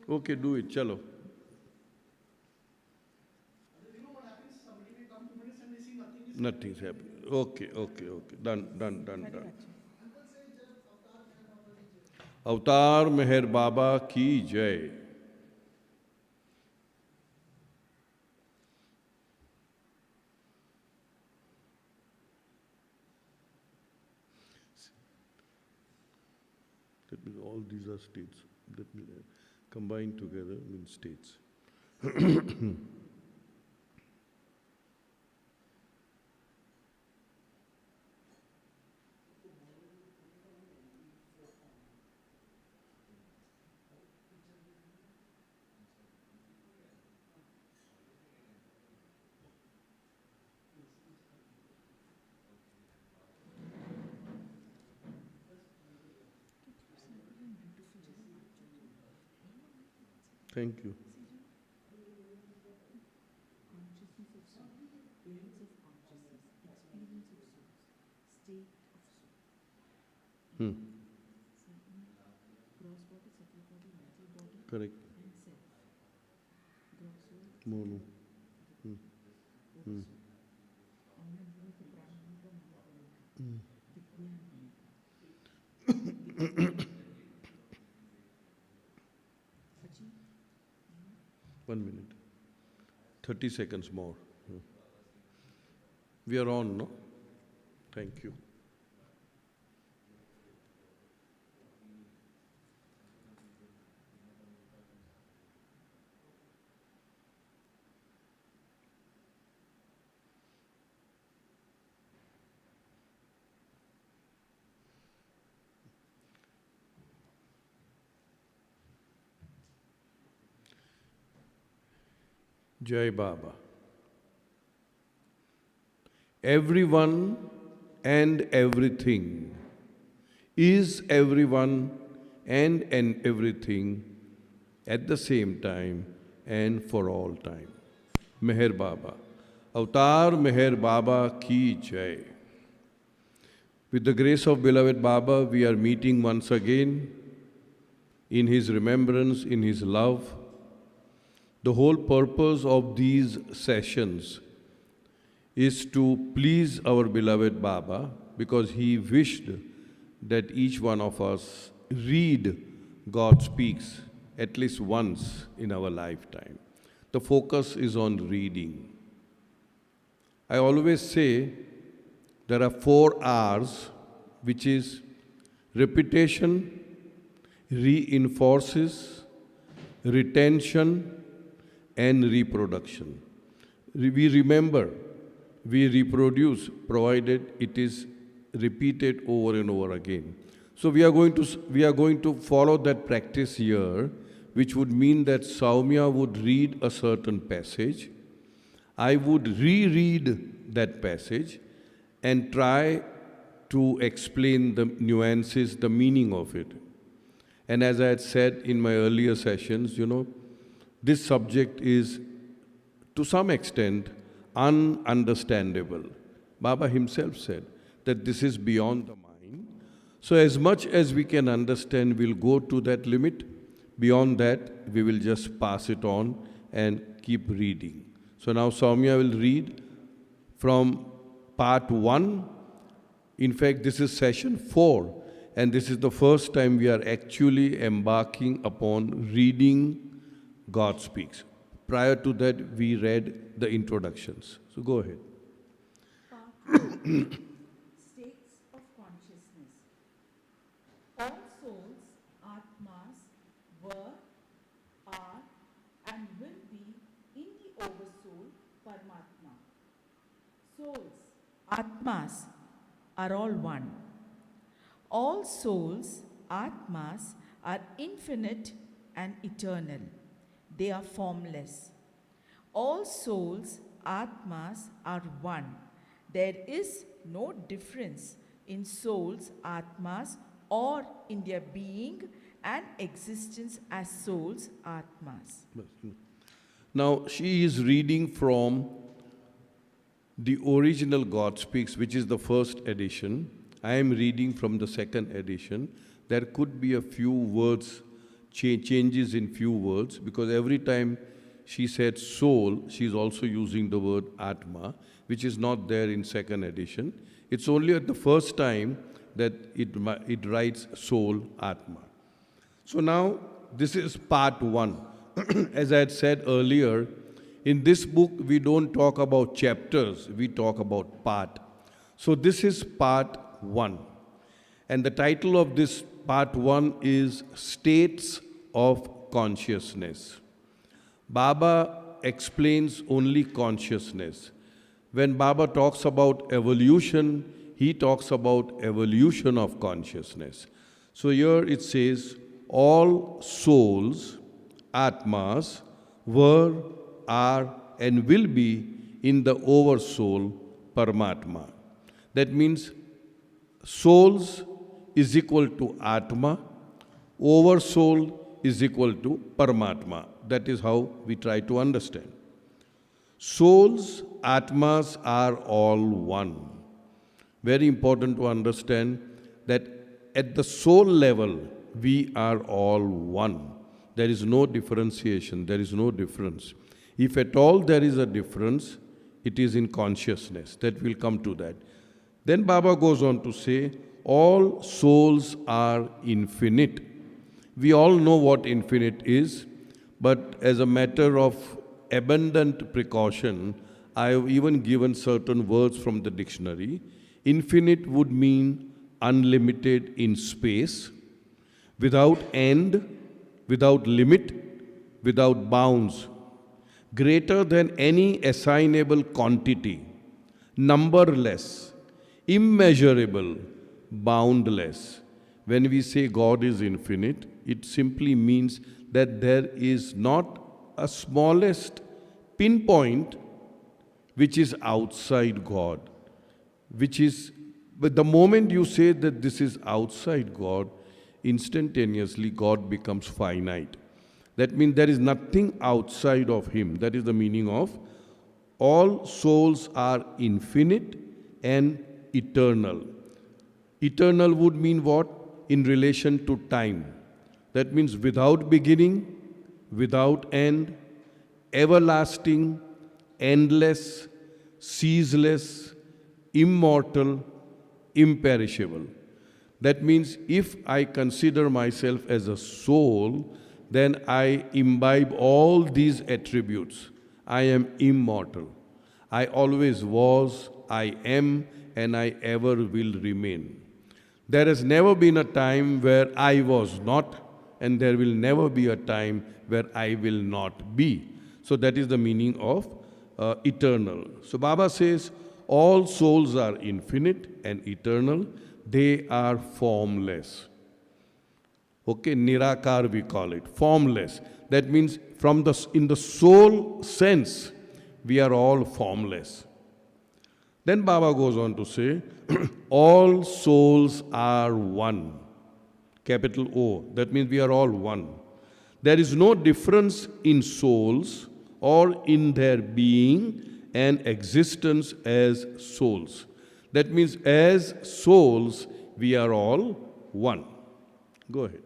Okay, do it. Chalo. Nothing's happening. Okay, okay, okay. Done, done, done, done. अवतार मेहर बाबा की जय. That means all these are states. That means combined together means states. Thank you. Hmm. Correct. Mono. Hmm. Hmm. 1 minute. 30 seconds more. We are on, no? Thank you. Jai Baba. Everyone and everything is everyone and everything at the same time and for all time. Meher Baba. Avatar Meher Baba ki jai. With the grace of beloved Baba, we are meeting once again in his remembrance, in his love. The whole purpose of these sessions is to please our beloved Baba, because he wished that each one of us read God Speaks at least once in our lifetime. The focus is on reading. I always say there are 4 R's, which is repetition, reinforces, retention, and reproduction. We remember, we reproduce, provided it is repeated over and over again. So we are going to follow that practice here, which would mean that Soumya would read a certain passage, I would reread that passage and try to explain the nuances, the meaning of it. And as I had said in my earlier sessions, this subject is, to some extent, ununderstandable. Baba himself said that this is beyond the mind. So as much as we can understand, we'll go to that limit. Beyond that, we will just pass it on and keep reading. So now Soumya will read from part 1. In fact, this is session 4. And this is the first time we are actually embarking upon reading God Speaks. Prior to that, we read the introductions. So go ahead. States of consciousness. All souls, Atmas, were, are, and will be in the Oversoul, Paramatma. Souls, Atmas, are all one. All souls, Atmas, are infinite and eternal. They are formless. All souls, Atmas, are one. There is no difference in souls, Atmas, or in their being and existence as souls, Atmas. Now, she is reading from the original God Speaks, which is the first edition. I am reading from the second edition. There could be a few words changes in few words, because every time she said soul, she's also using the word Atma, which is not there in second edition. It's only at the first time that it writes soul, Atma. So now, this is part one. As I had said earlier, in this book, we don't talk about chapters, we talk about part. So this is part one. And the title of this part one is States of Consciousness. Baba explains only consciousness. When Baba talks about evolution, he talks about evolution of consciousness. So here it says, all souls, Atmas, were, are, and will be in the Oversoul, Paramatma. That means souls is equal to Atma, Oversoul is equal to Paramatma. That is how we try to understand. Souls, Atmas are all one. Very important to understand that at the soul level, we are all one. There is no differentiation, there is no difference. If at all there is a difference, it is in consciousness. That will come to that. Then Baba goes on to say, all souls are infinite. We all know what infinite is, but as a matter of abundant precaution, I have even given certain words from the dictionary. Infinite would mean unlimited in space, without end, without limit, without bounds, greater than any assignable quantity, numberless, immeasurable, boundless. When we say God is infinite, it simply means that there is not a smallest pinpoint which is outside God, but the moment you say that this is outside God, instantaneously God becomes finite. That means there is nothing outside of Him. That is the meaning of all souls are infinite and eternal. Eternal would mean what? In relation to time. That means without beginning, without end, everlasting, endless, ceaseless, immortal, imperishable. That means if I consider myself as a soul, then I imbibe all these attributes. I am immortal. I always was, I am, and I ever will remain. There has never been a time where I was not, and there will never be a time where I will not be. So that is the meaning of eternal. So Baba says, all souls are infinite and eternal. They are formless. Okay, Nirakar we call it, formless. That means in the soul sense, we are all formless. Then Baba goes on to say, all souls are one. Capital O, that means we are all one. There is no difference in souls or in their being and existence as souls. That means as souls, we are all one. Go ahead.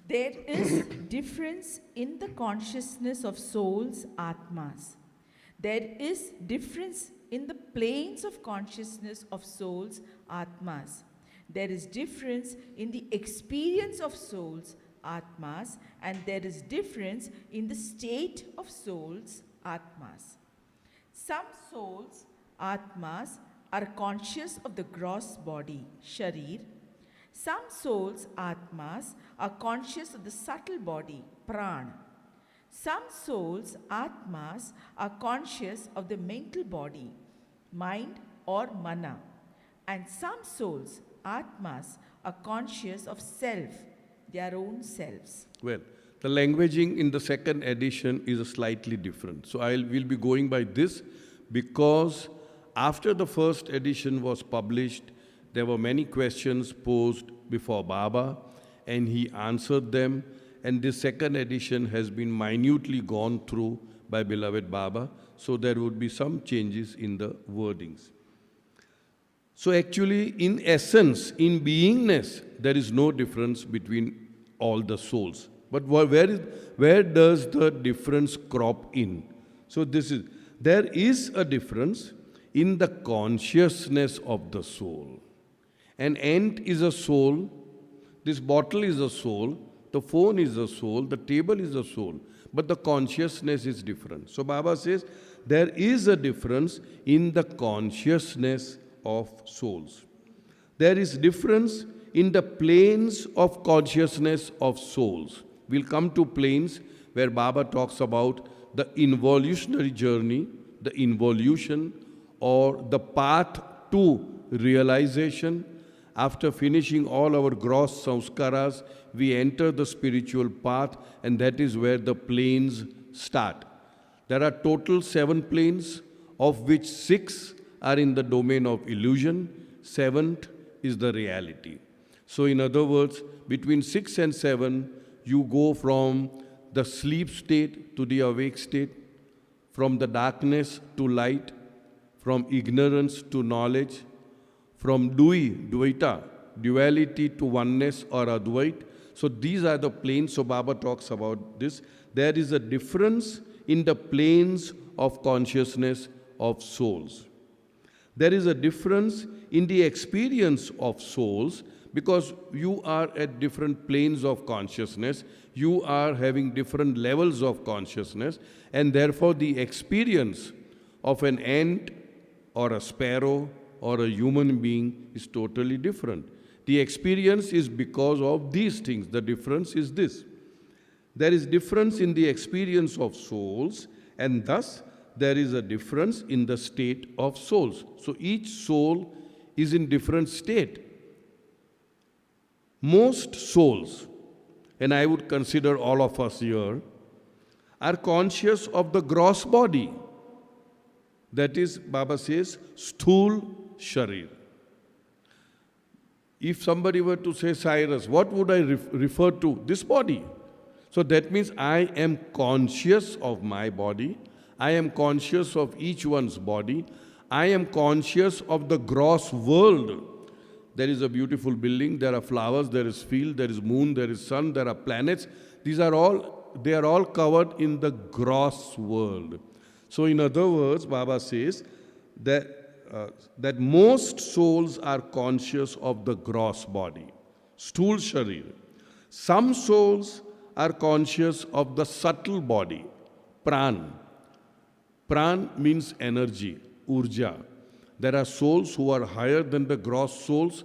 There is difference in the consciousness of souls, Atmas. There is difference in the planes of consciousness of souls, Atmas. There is difference in the experience of souls, Atmas, and there is difference in the state of souls, Atmas. Some souls, Atmas, are conscious of the gross body, Sharir. Some souls, Atmas, are conscious of the subtle body, Pran. Some souls, Atmas, are conscious of the mental body, mind or Mana. And some souls, Atmas, are conscious of self, their own selves. Well, the languaging in the second edition is slightly different. So we'll be going by this because after the first edition was published, there were many questions posed before Baba and he answered them. And this second edition has been minutely gone through by beloved Baba. So there would be some changes in the wordings. So actually, in essence, in beingness, there is no difference between all the souls. But where does the difference crop in? So there is a difference in the consciousness of the soul. An ant is a soul, this bottle is a soul, the phone is a soul, the table is a soul, but the consciousness is different. So Baba says there is a difference in the consciousness of souls. There is difference in the planes of consciousness of souls. We'll come to planes where Baba talks about the involutionary journey, the involution or the path to realization. After finishing all our gross samskaras, we enter the spiritual path, and that is where the planes start. There are total 7 planes, of which 6 are in the domain of illusion, 7th is the reality. So in other words, between 6 and 7, you go from the sleep state to the awake state, from the darkness to light, from ignorance to knowledge, from dvaita, duality to oneness or advait. So these are the planes. So Baba talks about this. There is a difference in the planes of consciousness of souls. There is a difference in the experience of souls because you are at different planes of consciousness. You are having different levels of consciousness, and therefore the experience of an ant or a sparrow or a human being is totally different. The experience is because of these things. The difference is this. There is difference in the experience of souls, and thus there is a difference in the state of souls. So each soul is in different state. Most souls, and I would consider all of us here, are conscious of the gross body. That is, Baba says, sthul sharir. If somebody were to say, Cyrus, what would I refer to? This body. So that means I am conscious of my body. I am conscious of each one's body. I am conscious of the gross world. There is a beautiful building, there are flowers, there is field, there is moon, there is sun, there are planets. They are all covered in the gross world. So in other words, Baba says that most souls are conscious of the gross body, sthul sharir. Some souls are conscious of the subtle body, pran. Pran means energy, urja. There are souls who are higher than the gross souls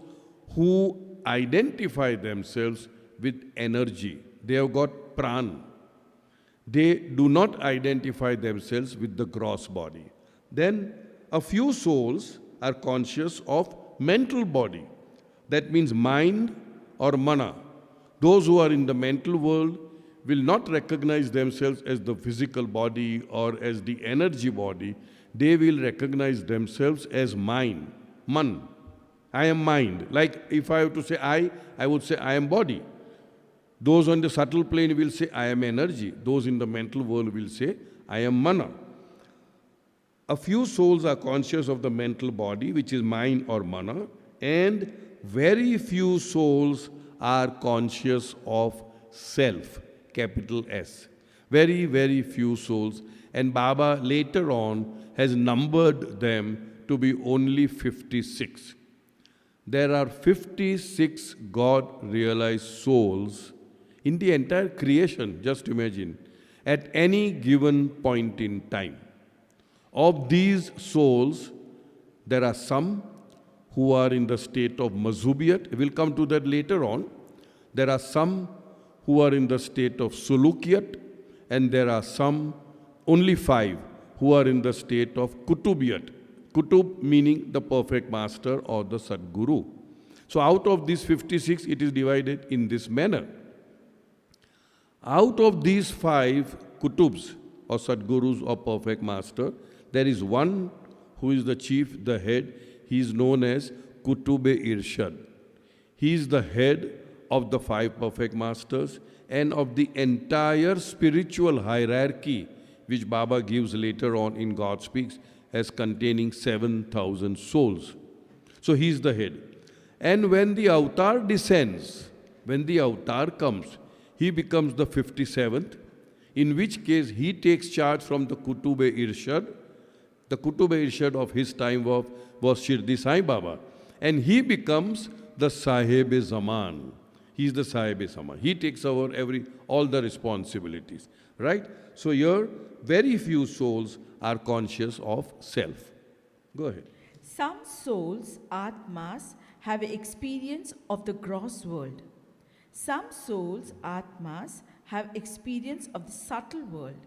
who identify themselves with energy. They have got pran. They do not identify themselves with the gross body. Then a few souls are conscious of mental body. That means mind or mana. Those who are in the mental world will not recognize themselves as the physical body or as the energy body. They will recognize themselves as mind, man. I am mind. Like if I have to say I would say I am body. Those on the subtle plane will say I am energy. Those in the mental world will say I am mana. A few souls are conscious of the mental body, which is mind or mana, and very few souls are conscious of self, capital S. Very, very few souls. And Baba later on has numbered them to be only 56. There are 56 God-realized souls in the entire creation, just imagine, at any given point in time. Of these souls, there are some who are in the state of mazubiyat. We'll come to that later on. There are some who are in the state of sulukiyat, and there are some, only 5, who are in the state of kutubiyat. Kutub meaning the perfect master or the Sadguru. So out of these 56, it is divided in this manner. Out of these 5 kutubs or Sadgurus or perfect master, there is one who is the chief, the head. He is known as Kutub-e-Irshad. He is the head of the 5 perfect masters and of the entire spiritual hierarchy which Baba gives later on in God Speaks as containing 7,000 souls. So he is the head. And when the avatar descends, when the avatar comes, he becomes the 57th, in which case he takes charge from the Kutub-e-Irshad. The Kutub-e-Irshad of his time was Shirdi Sai Baba. And he becomes the Sahib-e-Zaman. He's the Sahib-e-Zaman. He takes over all the responsibilities. Right? So here, very few souls are conscious of self. Go ahead. Some souls, Atmas, have experience of the gross world. Some souls, Atmas, have experience of the subtle world.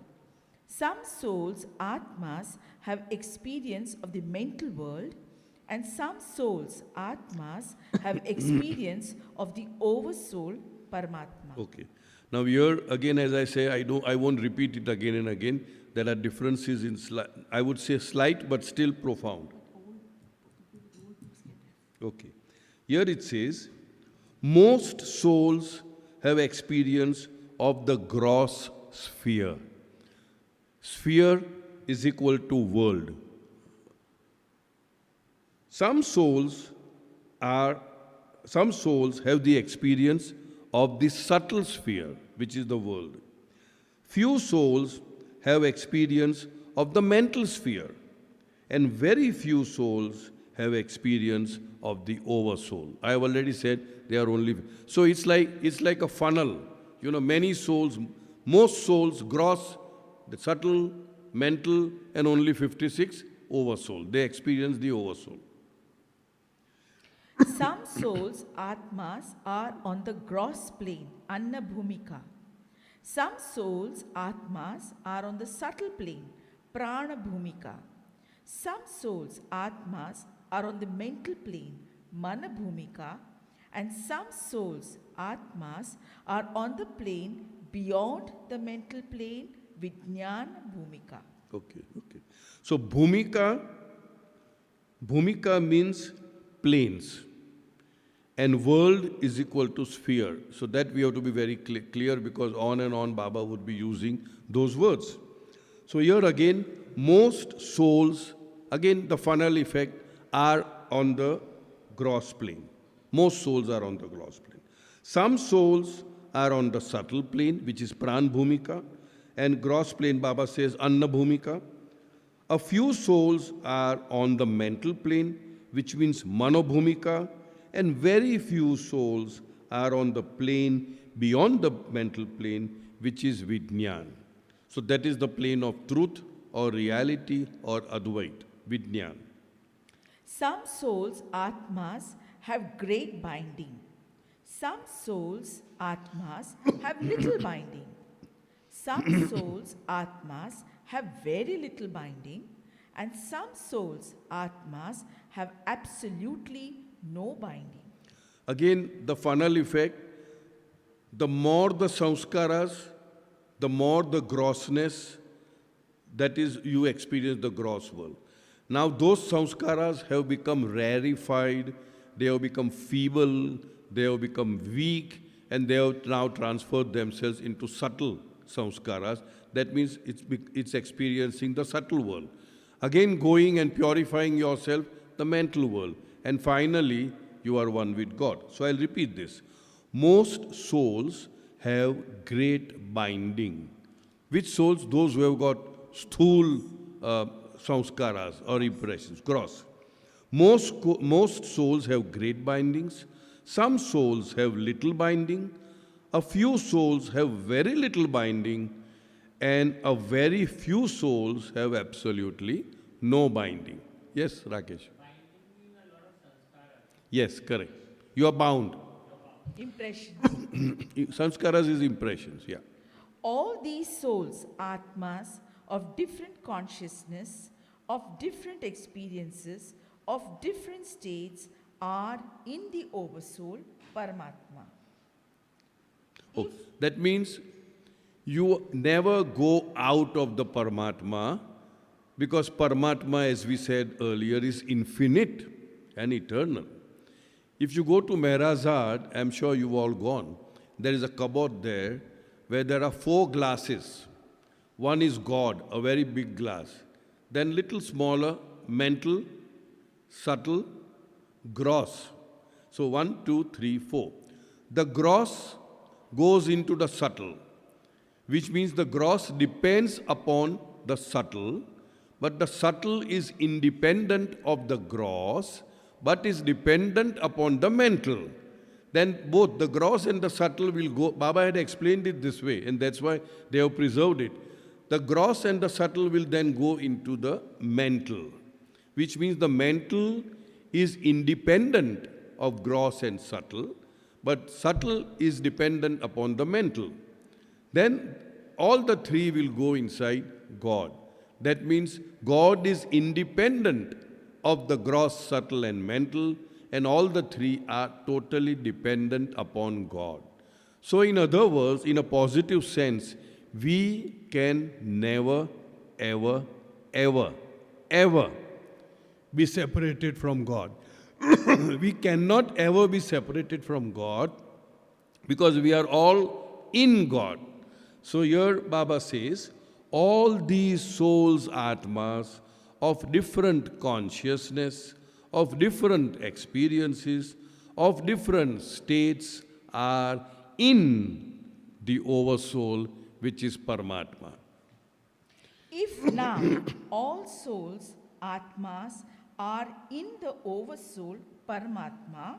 Some souls, Atmas, have experience of the mental world. And some souls, Atmas, have experience of the oversoul, Paramatma. Okay. Now here, again, as I say, I won't repeat it again and again. There are differences in, I would say slight, but still profound. Okay. Here it says, most souls have experience of the gross sphere. Sphere is equal to world. Some souls have the experience of the subtle sphere, which is the world. Few souls have experience of the mental sphere, and very few souls have experience of the oversoul. I have already said they are only. So it's like a funnel. You know, many souls, most souls, gross, the subtle, mental, and only 56 oversoul. They experience the oversoul. Some souls, Atmas, are on the gross plane, Anna Bhumika. Some souls, Atmas, are on the subtle plane, Prana Bhumika. Some souls, Atmas, are on the mental plane, Mana Bhumika. And some souls, Atmas, are on the plane beyond the mental plane, Vijnana Bhumika. Okay. So Bhumika means planes. And world is equal to sphere. So that we have to be very clear, because on and on Baba would be using those words. So here again, most souls, again the funnel effect, are on the gross plane. Most souls are on the gross plane. Some souls are on the subtle plane, which is Pran Bhumika, and gross plane Baba says Anna Bhumika. A few souls are on the mental plane, which means Mano Bhumika, and very few souls are on the plane beyond the mental plane, which is Vijnana. So that is the plane of truth or reality or Advait, Vijnana. Some souls, Atmas, have great binding. Some souls, Atmas, have little binding. Some souls, Atmas, have very little binding. And some souls, Atmas, have absolutely no binding. Again, the funnel effect, the more the samskaras, the more the grossness, that is, you experience the gross world. Now those samskaras have become rarefied, they have become feeble, they have become weak, and they have now transferred themselves into subtle samskaras. That means it's experiencing the subtle world. Again, going and purifying yourself, the mental world. And finally, you are one with God. So I'll repeat this. Most souls have great binding. Which souls? Those who have got stool samskaras or impressions, gross. Most souls have great bindings. Some souls have little binding. A few souls have very little binding. And a very few souls have absolutely no binding. Yes, Rakesh? Yes, correct. You are bound. Impressions. Sanskaras is impressions, yeah. All these souls, Atmas, of different consciousness, of different experiences, of different states, are in the Oversoul, Paramatma. Oh, that means you never go out of the Paramatma, because Paramatma, as we said earlier, is infinite and eternal. If you go to Meherabad, I'm sure you've all gone, there is a cupboard there where there are 4 glasses. One is God, a very big glass. Then little smaller, mental, subtle, gross. So 1, 2, 3, 4. The gross goes into the subtle, which means the gross depends upon the subtle, but the subtle is independent of the gross, but is dependent upon the mental. Then both the gross and the subtle will go. Baba had explained it this way, and that's why they have preserved it. The gross and the subtle will then go into the mental, which means the mental is independent of gross and subtle, but subtle is dependent upon the mental. Then all the three will go inside God. That means God is independent of the gross, subtle and mental, and all the three are totally dependent upon God. So in other words, in a positive sense, we can never, ever, ever, ever be separated from God. We cannot ever be separated from God because we are all in God. So here Baba says, all these souls, atmas, of different consciousness, of different experiences, of different states are in the Oversoul, which is Paramatma. If now all souls, atmas, are in the Oversoul, Paramatma,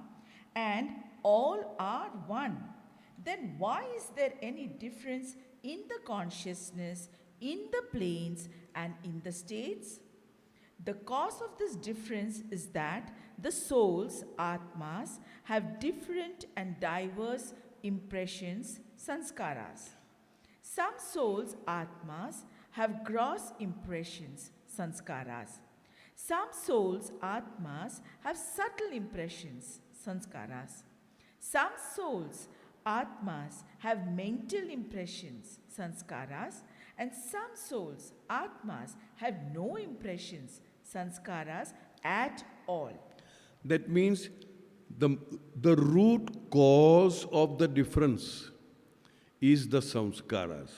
and all are one, then why is there any difference in the consciousness, in the planes, and in the states? The cause of this difference is that the souls, atmas, have different and diverse impressions, sanskaras. Some souls, atmas, have gross impressions, sanskaras. Some souls, atmas, have subtle impressions, sanskaras. Some souls, atmas, have mental impressions, sanskaras, and some souls, atmas, have no impressions, sanskaras, at all. That means the root cause of the difference is the samskaras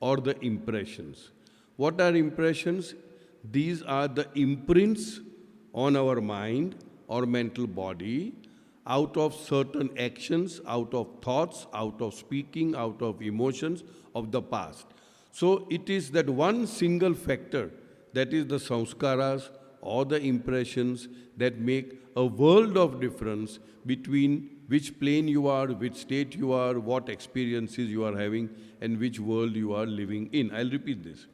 or the impressions. What are impressions? These are the imprints on our mind or mental body out of certain actions, out of thoughts, out of speaking, out of emotions of the past. So it is that one single factor, that is the samskaras or the impressions, that make a world of difference between which plane you are, which state you are, what experiences you are having, and which world you are living in. I'll repeat this.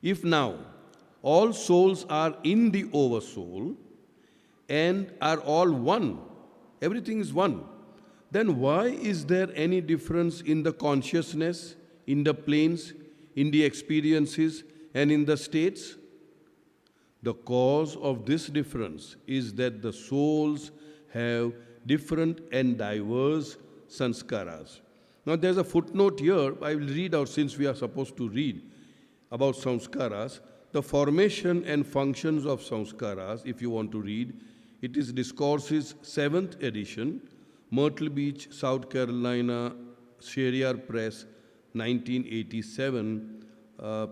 If now all souls are in the Oversoul and are all one, everything is one, then why is there any difference in the consciousness, in the planes, in the experiences, and in the states? The cause of this difference is that the souls have different and diverse sanskaras. Now there's a footnote here, I will read out since we are supposed to read about samskaras. The formation and functions of samskaras, if you want to read, it is Discourses 7th edition, Myrtle Beach, South Carolina, Sheriar Press, 1987,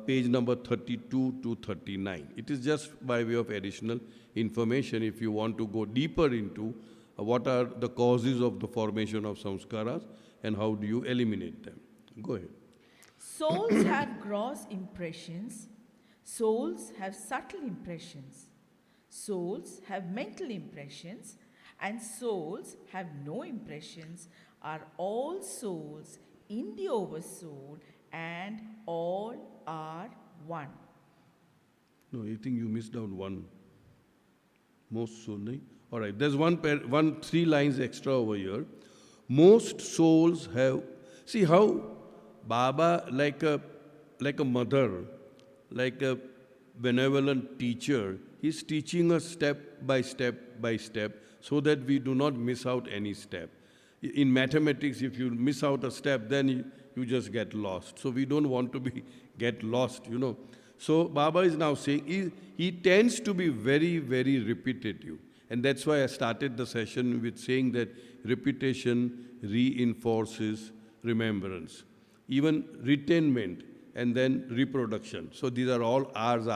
page number 32 to 39. It is just by way of additional information if you want to go deeper into what are the causes of the formation of samskaras and how do you eliminate them. Go ahead. Souls have gross impressions. Souls have subtle impressions. Souls have mental impressions. And souls have no impressions, are all souls in the Oversoul, and all are one. No, I think you missed out one. Most souls, nahi? All right, there's three lines extra over here. Most souls have, see how Baba, like a mother, like a benevolent teacher, he's teaching us step by step by step so that we do not miss out any step. In mathematics, if you miss out a step, then you just get lost. So we don't want to get lost, you know. So Baba is now saying, he tends to be very, very repetitive. And that's why I started the session with saying that repetition reinforces remembrance. Even retainment and then reproduction. So these are all R's.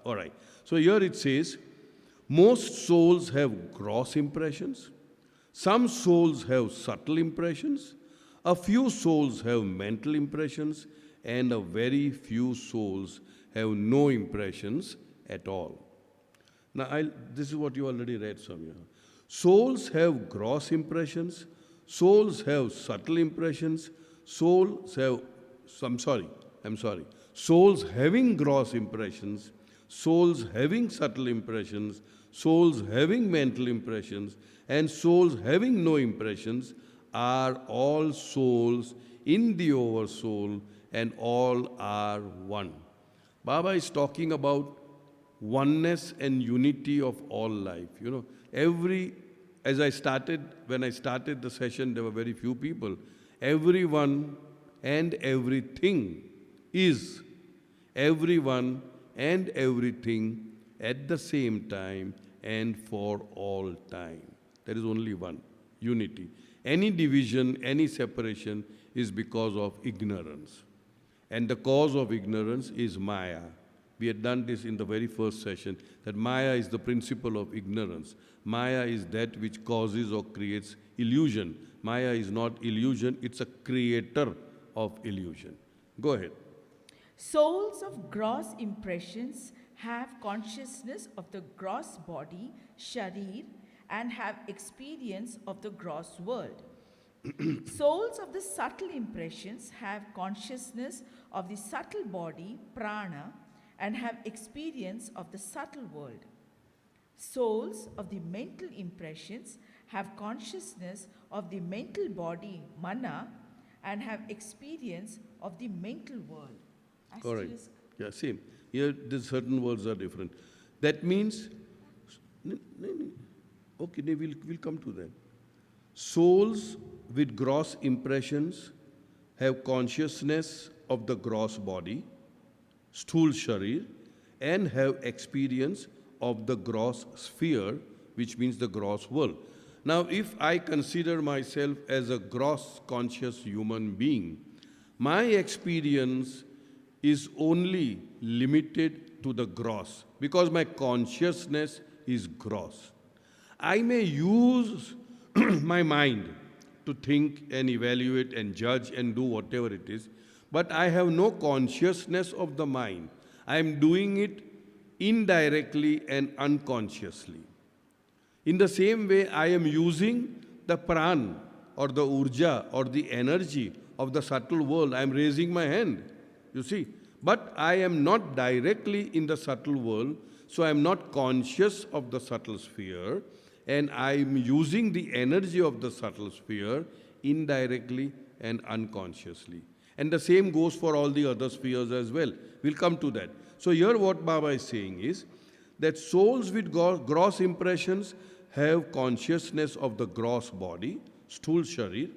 All right. So here it says, most souls have gross impressions. Some souls have subtle impressions, a few souls have mental impressions, and a very few souls have no impressions at all. Now, this is what you already read, Samya. Souls have gross impressions, souls have subtle impressions, souls have, I'm sorry, souls having gross impressions, souls having subtle impressions, souls having mental impressions, and souls having no impressions are all souls in the oversoul, and all are one. Baba is talking about oneness and unity of all life. You know, when I started the session, there were very few people. Everyone and everything is everyone and everything at the same time and for all time. There is only one, unity. Any division, any separation is because of ignorance. And the cause of ignorance is Maya. We had done this in the very first session, that Maya is the principle of ignorance. Maya is that which causes or creates illusion. Maya is not illusion, it's a creator of illusion. Go ahead. Souls of gross impressions have consciousness of the gross body, sharir, and have experience of the gross world. Souls of the subtle impressions have consciousness of the subtle body, prana, and have experience of the subtle world. Souls of the mental impressions have consciousness of the mental body, mana, and have experience of the mental world. All right. Yeah, same. Here, certain words are different. That means, okay, we'll come to that. Souls with gross impressions have consciousness of the gross body, sthul sharir, and have experience of the gross sphere, which means the gross world. Now, if I consider myself as a gross conscious human being, my experience is only limited to the gross, because my consciousness is gross. I may use my mind to think and evaluate and judge and do whatever it is, but I have no consciousness of the mind. I am doing it indirectly and unconsciously. In the same way, I am using the pran or the urja or the energy of the subtle world. I am raising my hand, you see. But I am not directly in the subtle world, so I am not conscious of the subtle sphere, and I am using the energy of the subtle sphere indirectly and unconsciously. And the same goes for all the other spheres as well. We'll come to that. So here what Baba is saying is that souls with gross impressions have consciousness of the gross body, sthul sharir,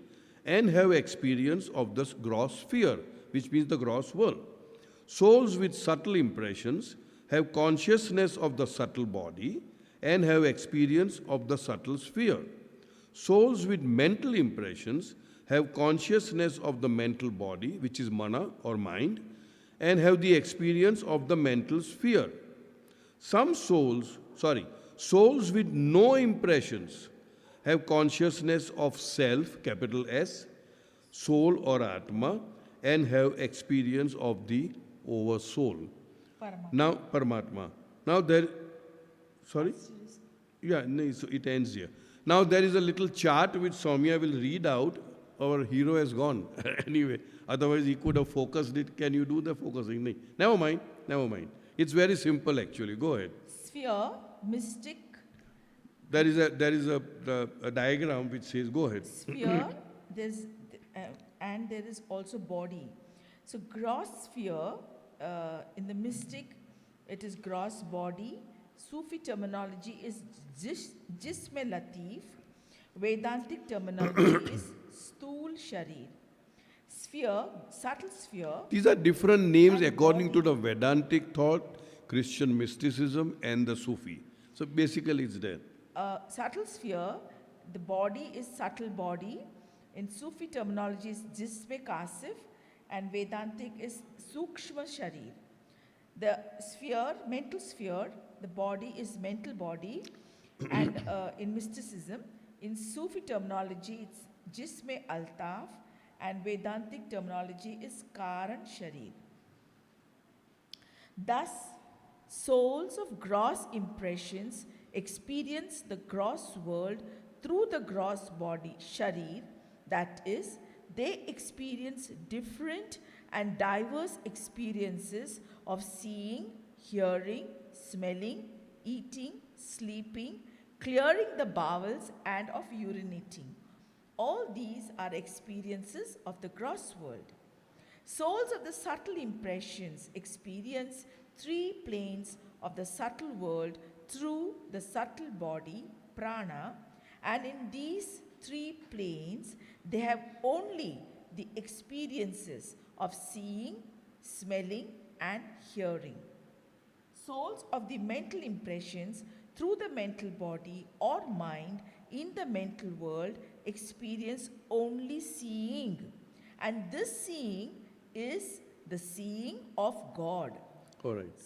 and have experience of this gross sphere, which means the gross world. Souls with subtle impressions have consciousness of the subtle body and have experience of the subtle sphere. Souls with mental impressions have consciousness of the mental body, which is mana or mind, and have the experience of the mental sphere. Souls with no impressions have consciousness of self, capital S, soul or atma, and have experience of the oversoul. Now, Paramatma. Now there, sorry? Yeah, no, so it ends here. Now there is a little chart which Somya will read out. Our hero has gone. Anyway, otherwise he could have focused it. Can you do the focusing? No. Never mind. It's very simple actually. Go ahead. Sphere, mystic. There is a diagram which says, go ahead. Sphere, and there is also body. So gross sphere, in the mystic, it is gross body. Sufi terminology is jisme latif. Vedantic terminology is sthul sharir. Sphere, subtle sphere. These are different names according to the Vedantic thought, Christian mysticism, and the Sufi. So basically it's there. Subtle sphere, the body is subtle body. In Sufi terminology is jisme kasif, and Vedantic is sukshma sharir. The sphere, mental sphere, the body is mental body, and in mysticism, In Sufi terminology, it's Jisme Altaf, and Vedantic terminology is Karan Sharir. Thus, souls of gross impressions experience the gross world through the gross body, Sharir, that is, they experience different and diverse experiences of seeing, hearing, smelling, eating, sleeping, clearing the bowels, and of urinating. All these are experiences of the gross world. Souls of the subtle impressions experience three planes of the subtle world through the subtle body, prana, and in these three planes, they have only the experiences of seeing, smelling, and hearing. Souls of the mental impressions through the mental body or mind in the mental world experience only seeing. And this seeing is the seeing of God. All right.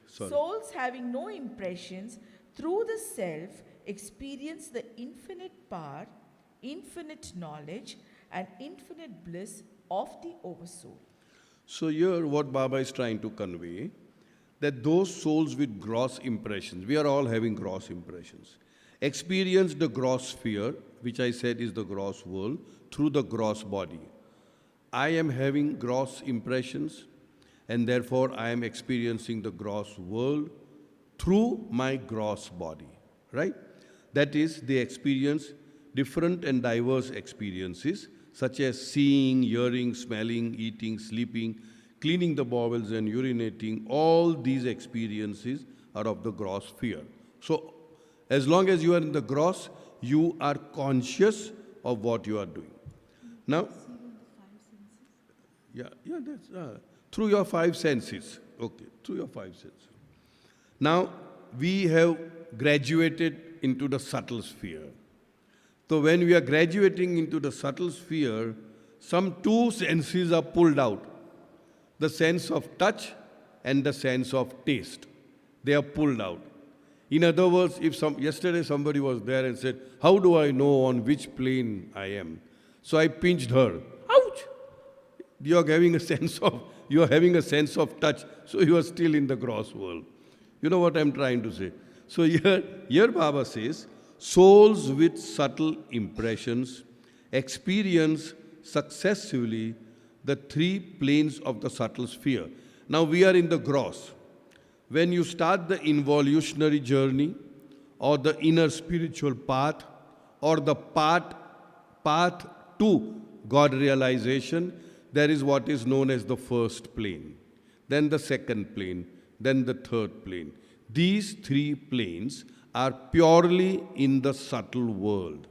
Souls having no impressions through the self experience the infinite power, infinite knowledge, and infinite bliss of the Oversoul. So here what Baba is trying to convey, that those souls with gross impressions, we are all having gross impressions, experience the gross sphere, which I said is the gross world, through the gross body. I am having gross impressions, and therefore I am experiencing the gross world through my gross body, right? That is, they experience different and diverse experiences, such as seeing, hearing, smelling, eating, sleeping, cleaning the bowels and urinating. All these experiences are of the gross sphere. So, as long as you are in the gross, you are conscious of what you are doing. Now, that's through your five senses. Okay, through your five senses. Now, we have graduated into the subtle sphere. So when we are graduating into the subtle sphere, some two senses are pulled out. The sense of touch and the sense of taste. They are pulled out. In other words, yesterday somebody was there and said, how do I know on which plane I am? So I pinched her. Ouch! You are having a sense of touch, so you are still in the gross world. You know what I'm trying to say? So here Baba says, souls with subtle impressions experience successively the three planes of the subtle sphere. Now we are in the gross. When you start the involutionary journey, or the inner spiritual path, or the path to God realization, there is what is known as the first plane, then the second plane, then the third plane. These three planes are purely in the subtle world.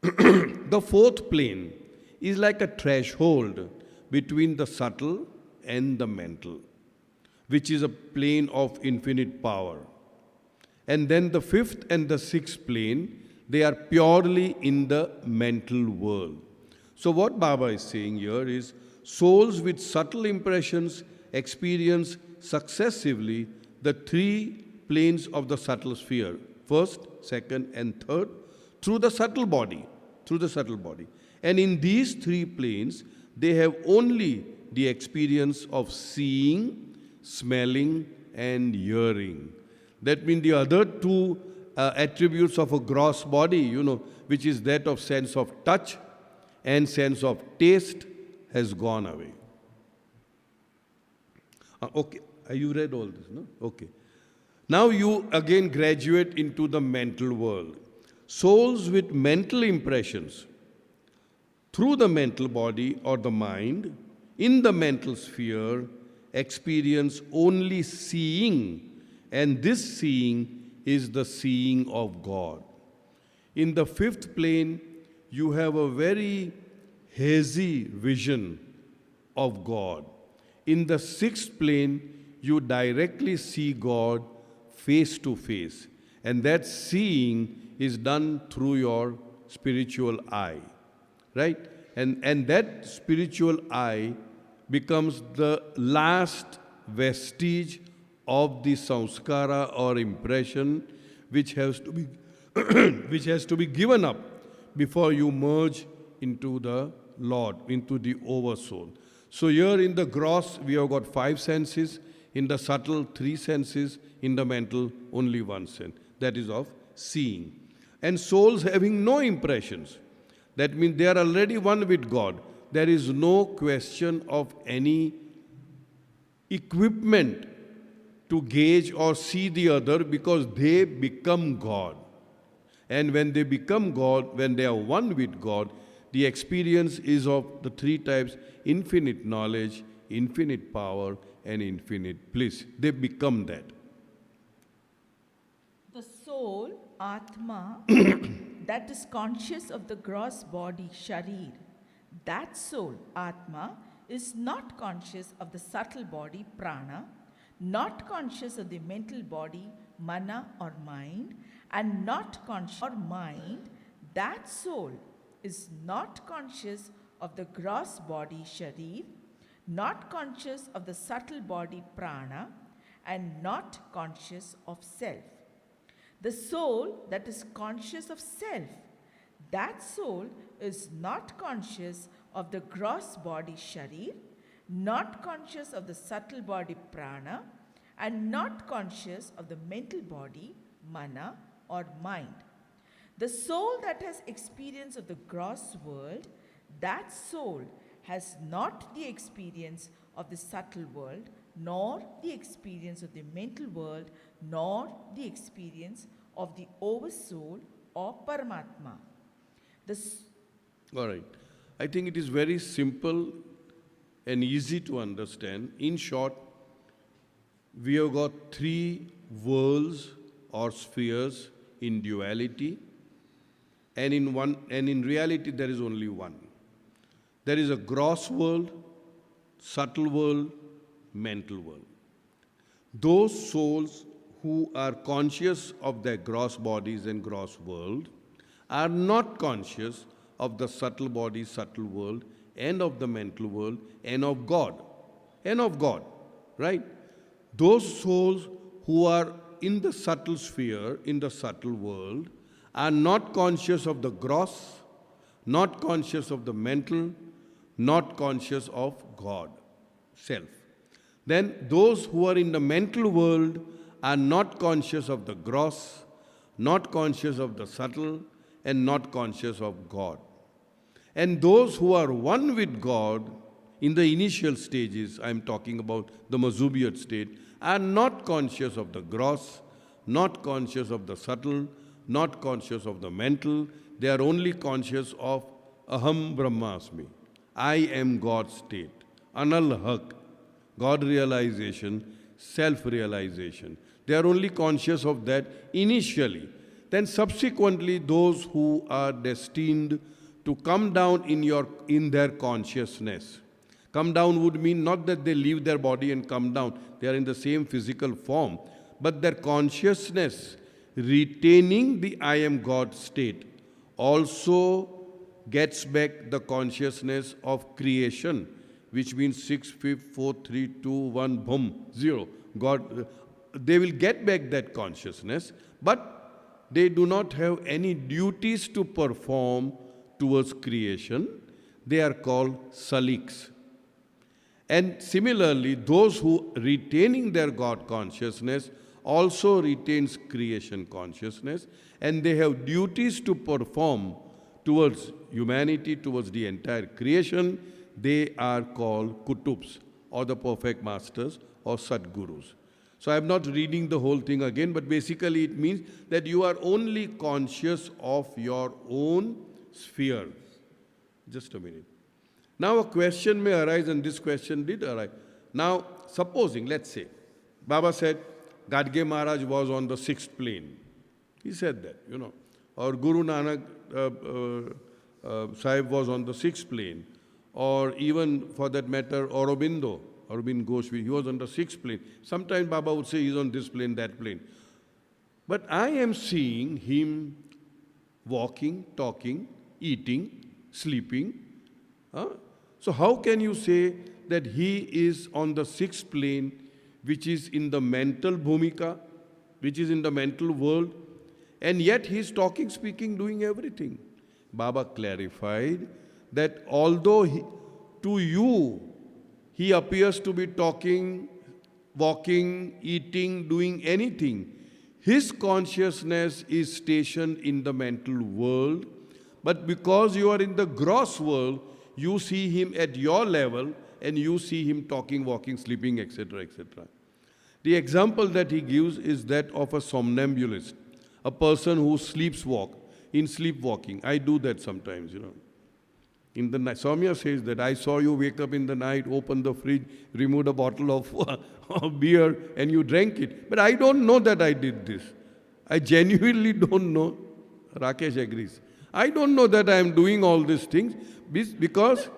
The fourth plane is like a threshold between the subtle and the mental, which is a plane of infinite power. And then the fifth and the sixth plane, they are purely in the mental world. So what Baba is saying here is, souls with subtle impressions experience successively the three planes of the subtle sphere, first, second, and third, through the subtle body. And in these three planes, they have only the experience of seeing, smelling, and hearing. That means the other two attributes of a gross body, which is that of sense of touch and sense of taste, has gone away. Okay, you read all this, no? Okay. Now you again graduate into the mental world. Souls with mental impressions through the mental body or the mind in the mental sphere experience only seeing, and this seeing is the seeing of God. In the fifth plane, you have a very hazy vision of God. In the sixth plane, you directly see God face to face. And that seeing is done through your spiritual eye, right? And that spiritual eye becomes the last vestige of the samskara or impression which has to be which has to be given up before you merge into the Lord, into the oversoul. So here in the gross, we have got 5 senses. In the subtle, 3 senses. In the mental, only 1 sense. That is of seeing. And souls having no impressions. That means they are already one with God. There is no question of any equipment to gauge or see the other, because they become God. And when they become God, when they are one with God, the experience is of the 3 types: infinite knowledge, infinite power, and infinite bliss. They become that. The soul, Atma, that is conscious of the gross body, Sharir, that soul, Atma, is not conscious of the subtle body, Prana, not conscious of the mental body, Mana or mind, and not conscious or mind. That soul is not conscious of the gross body, Sharir, not conscious of the subtle body, Prana, and not conscious of self. The soul that is conscious of self, that soul is not conscious of the gross body, Sharir, not conscious of the subtle body, Prana, and not conscious of the mental body, Mana or mind. The soul that has experience of the gross world, that soul has not the experience of the subtle world, nor the experience of the mental world, nor the experience of the oversoul or Paramatma. All right. I think it is very simple and easy to understand. In short, we have got 3 worlds or spheres in duality, and in reality there is only one. There is a gross world, subtle world, mental world. Those souls who are conscious of their gross bodies and gross world are not conscious of the subtle body, subtle world, and of the mental world, and of God. And of God, right? Those souls who are in the subtle sphere, in the subtle world, are not conscious of the gross, not conscious of the mental, not conscious of God, self. Then those who are in the mental world are not conscious of the gross, not conscious of the subtle, and not conscious of God. And those who are one with God in the initial stages, I am talking about the Mazubiyat state, are not conscious of the gross, not conscious of the subtle, not conscious of the mental. They are only conscious of Aham Brahmasmi. I am God's state. Anal Haq. God realization, self-realization. They are only conscious of that initially. Then subsequently, those who are destined to come down in their consciousness. Come down would mean not that they leave their body and come down. They are in the same physical form. But their consciousness, retaining the I am God state, also gets back the consciousness of creation, which means 6, 5, 4, 3, 2, 1, boom, 0. God, they will get back that consciousness, but they do not have any duties to perform towards creation. They are called saliks. And similarly, those who retaining their God consciousness also retains creation consciousness, and they have duties to perform towards humanity, towards the entire creation. They are called kutubs, or the perfect masters, or sadgurus. So I am not reading the whole thing again, but basically it means that you are only conscious of your own sphere. Just a minute. Now a question may arise, and this question did arise. Now, supposing, let's say, Baba said, Gadge Maharaj was on the 6th plane. He said that, Or Guru Nanak Sahib was on the 6th plane. Or even, for that matter, Aurobindo Ghosh, he was on the 6th plane. Sometimes Baba would say he's on this plane, that plane. But I am seeing him walking, talking, eating, sleeping. So how can you say that he is on the 6th plane, which is in the mental bhumika, which is in the mental world, And yet he is talking, speaking, doing everything. Baba clarified that although to you he appears to be talking, walking, eating, doing anything, his consciousness is stationed in the mental world. But because you are in the gross world, you see him at your level and you see him talking, walking, sleeping, etc., etc. The example that he gives is that of a somnambulist, a person who sleepwalk, in sleepwalking. I do that sometimes, In the night, Somya says that I saw you wake up in the night, open the fridge, remove a bottle of beer, and you drank it. But I don't know that I did this. I genuinely don't know. Rakesh agrees. I don't know that I am doing all these things because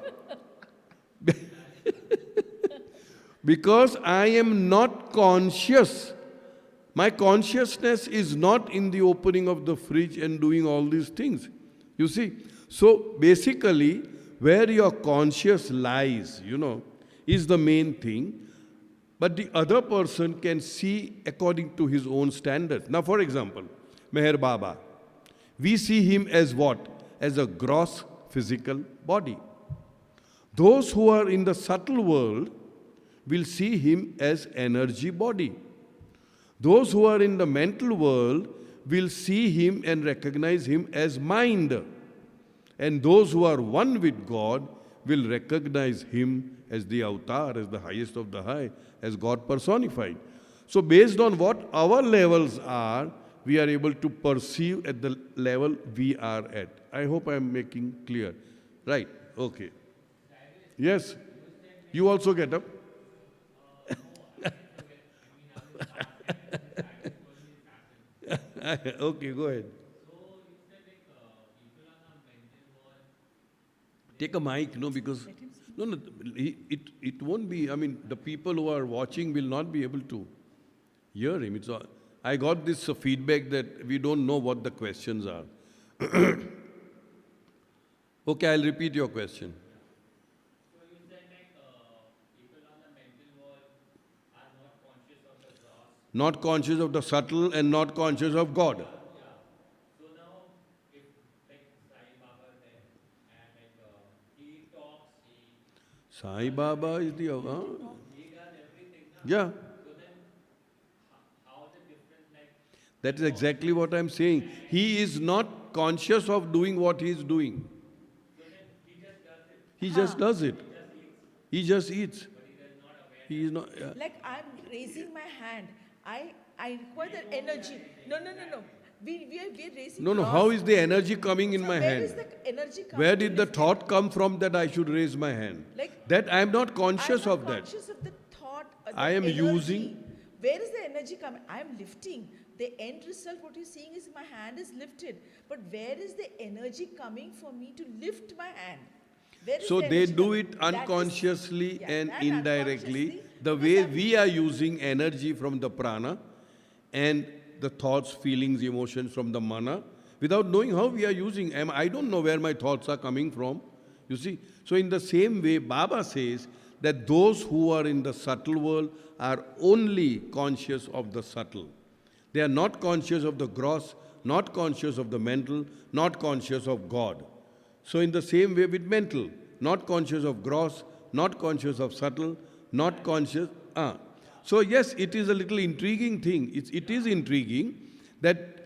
because I am not conscious. My consciousness is not in the opening of the fridge and doing all these things. You see? So basically, where your conscious lies, is the main thing. But the other person can see according to his own standards. Now, for example, Meher Baba. We see him as what? As a gross physical body. Those who are in the subtle world will see him as energy body. Those who are in the mental world will see him and recognize him as mind. And those who are one with God will recognize him as the avatar, as the highest of the high, as God personified. So based on what our levels are, we are able to perceive at the level we are at. I hope I am making clear. Right, okay. Yes, you also get up. Okay, go ahead. Take a mic, because no, it won't be. I mean, the people who are watching will not be able to hear him. I got this feedback that we don't know what the questions are. Okay, I'll repeat your question. So you said people on the mental world are not conscious of the gross. Not conscious of the subtle and not conscious of God. Yeah. So now, if Sai Baba is there and he talks, Sai Baba is the... he does everything. Yeah. So then, how is it different? That is exactly what I'm saying. He is not conscious of doing what he is doing. So then he just does it. He just does it. He just eats. But he is not aware. He is not... Like I'm raising my hand. I require that energy. No. We are raising. No, cross. how is the energy coming in So my where hand? is the energy coming? Where to did the lift it? thought come from that I should raise my hand? Like, That I am not conscious I'm of not that. conscious of the thought. The I am energy. using- Where is the energy coming? I am lifting. The end result, what you're seeing is my hand is lifted. But where is the energy coming for me to lift my hand? Where is So the they energy do coming? it That is- unconsciously yeah, and that indirectly. unconsciously, The because way I'm- we are using energy from the prana and the thoughts, feelings, emotions from the mana, without knowing how we are using. I don't know where my thoughts are coming from. You see? So in the same way, Baba says that those who are in the subtle world are only conscious of the subtle. They are not conscious of the gross, not conscious of the mental, not conscious of God. So in the same way with mental, not conscious of gross, not conscious of subtle, not conscious... So yes, it is a little intriguing thing. It is intriguing that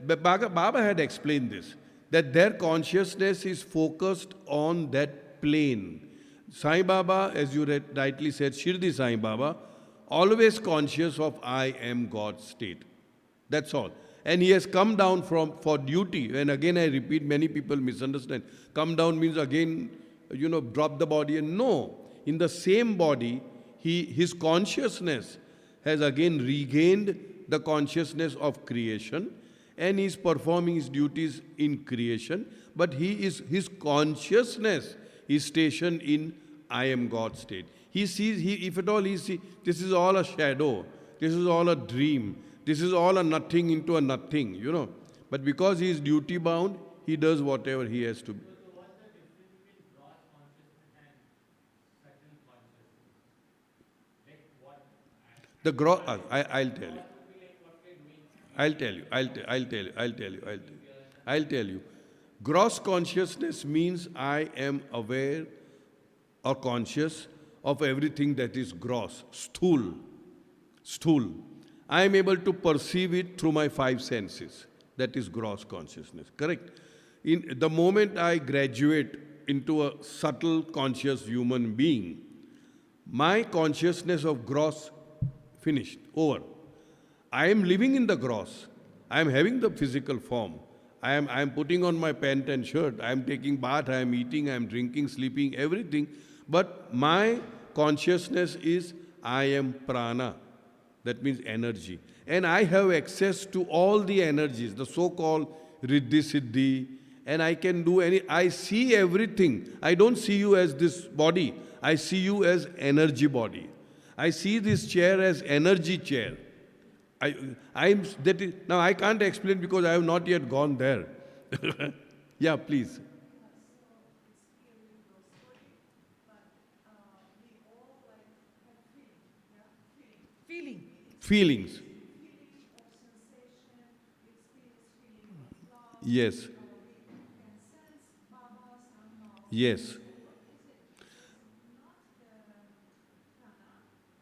Baba had explained this, that their consciousness is focused on that plane. Sai Baba, as you rightly said, Shirdi Sai Baba, always conscious of I am God state. That's all. And he has come down for duty. And again, I repeat, many people misunderstand. Come down means again, drop the body. And no, in the same body, his consciousness has again regained the consciousness of creation, and he is performing his duties in creation. But his consciousness is stationed in I am God state. He sees, if at all he sees, this is all a shadow, this is all a dream, this is all a nothing into a nothing, But because he is duty bound, he does whatever he has to. So what's the difference between gross consciousness and subtle consciousness? Like what? The gross, I'll tell you. I'll tell you. I'll tell you. Gross consciousness means I am aware or conscious of everything that is gross, stool. I am able to perceive it through my five senses. That is gross consciousness, correct? In the moment I graduate into a subtle conscious human being, my consciousness of gross finished, over. I am living in the gross. I am having the physical form. I am putting on my pant and shirt. I am taking bath. I am eating. I am drinking, sleeping, everything. But my consciousness is I am prana. That means energy. And I have access to all the energies, the so-called riddhi siddhi. And I can do I see everything. I don't see you as this body. I see you as energy body. I see this chair as energy chair. Now I can't explain because I have not yet gone there. Yeah, please. Feeling. Feelings. Yes. Yes.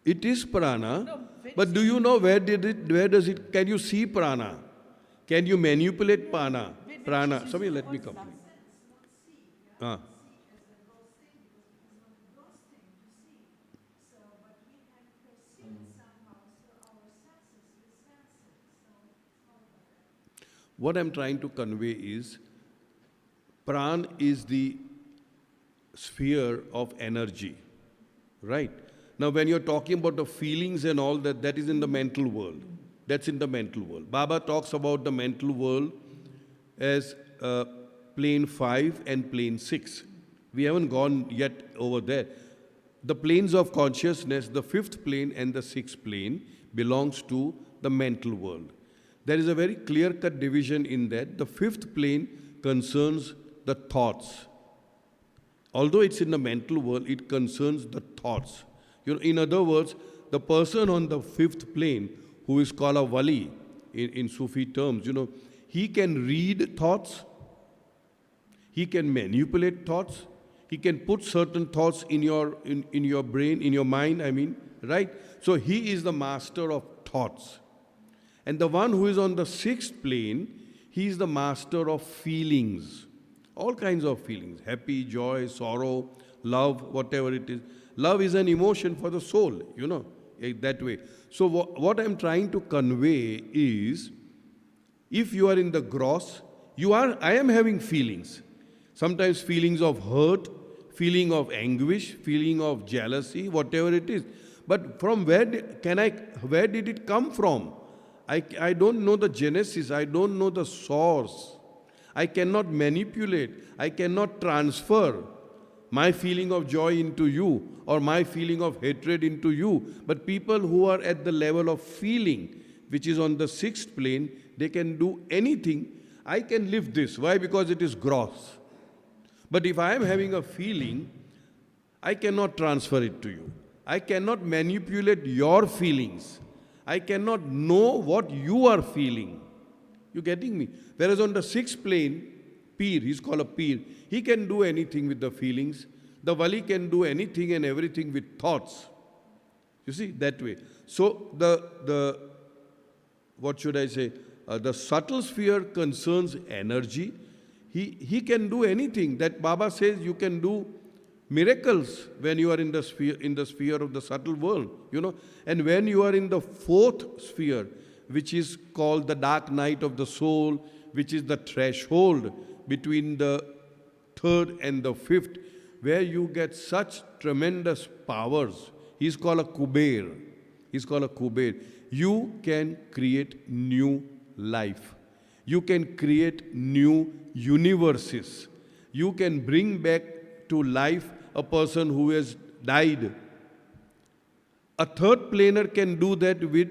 It is prana, No, but do you know where does it, can you see prana? Can you manipulate prana? Prana. Somebody let me complete. Ah. What I'm trying to convey is, pran is the sphere of energy, right? Now, when you're talking about the feelings and all that, that is in the mental world. That's in the mental world. Baba talks about the mental world as plane 5 and plane 6. We haven't gone yet over there. The planes of consciousness, the 5th plane and the 6th plane, belongs to the mental world. There is a very clear-cut division in that. The 5th plane concerns the thoughts. Although it's in the mental world, it concerns the thoughts. In other words, the person on the 5th plane, who is called a wali in Sufi terms, he can read thoughts, he can manipulate thoughts, he can put certain thoughts in your brain, in your mind, right? So he is the master of thoughts. And the one who is on the 6th plane, he is the master of feelings. All kinds of feelings, happy, joy, sorrow, love, whatever it is. Love is an emotion for the soul, that way. So what I'm trying to convey is, if you are in the gross, I am having feelings. Sometimes feelings of hurt, feeling of anguish, feeling of jealousy, whatever it is. But from where did it come from? I don't know the genesis. I don't know the source. I cannot manipulate. I cannot transfer my feeling of joy into you or my feeling of hatred into you. But people who are at the level of feeling, which is on the 6th plane, they can do anything. I can live this. Why? Because it is gross. But if I am having a feeling, I cannot transfer it to you. I cannot manipulate your feelings. I cannot know what you are feeling. You getting me? Whereas on the 6th plane, Peer, he's called a Peer, he can do anything with the feelings. The Wali can do anything and everything with thoughts. You see, that way. So what should I say? The subtle sphere concerns energy. He can do anything. That Baba says you can do miracles when you are in the sphere of the subtle world, And when you are in the 4th sphere, which is called the dark night of the soul, which is the threshold between the 3rd and the 5th, where you get such tremendous powers. He's called a Kuber. You can create new life. You can create new universes. You can bring back to life a person who has died. A 3rd planar can do that with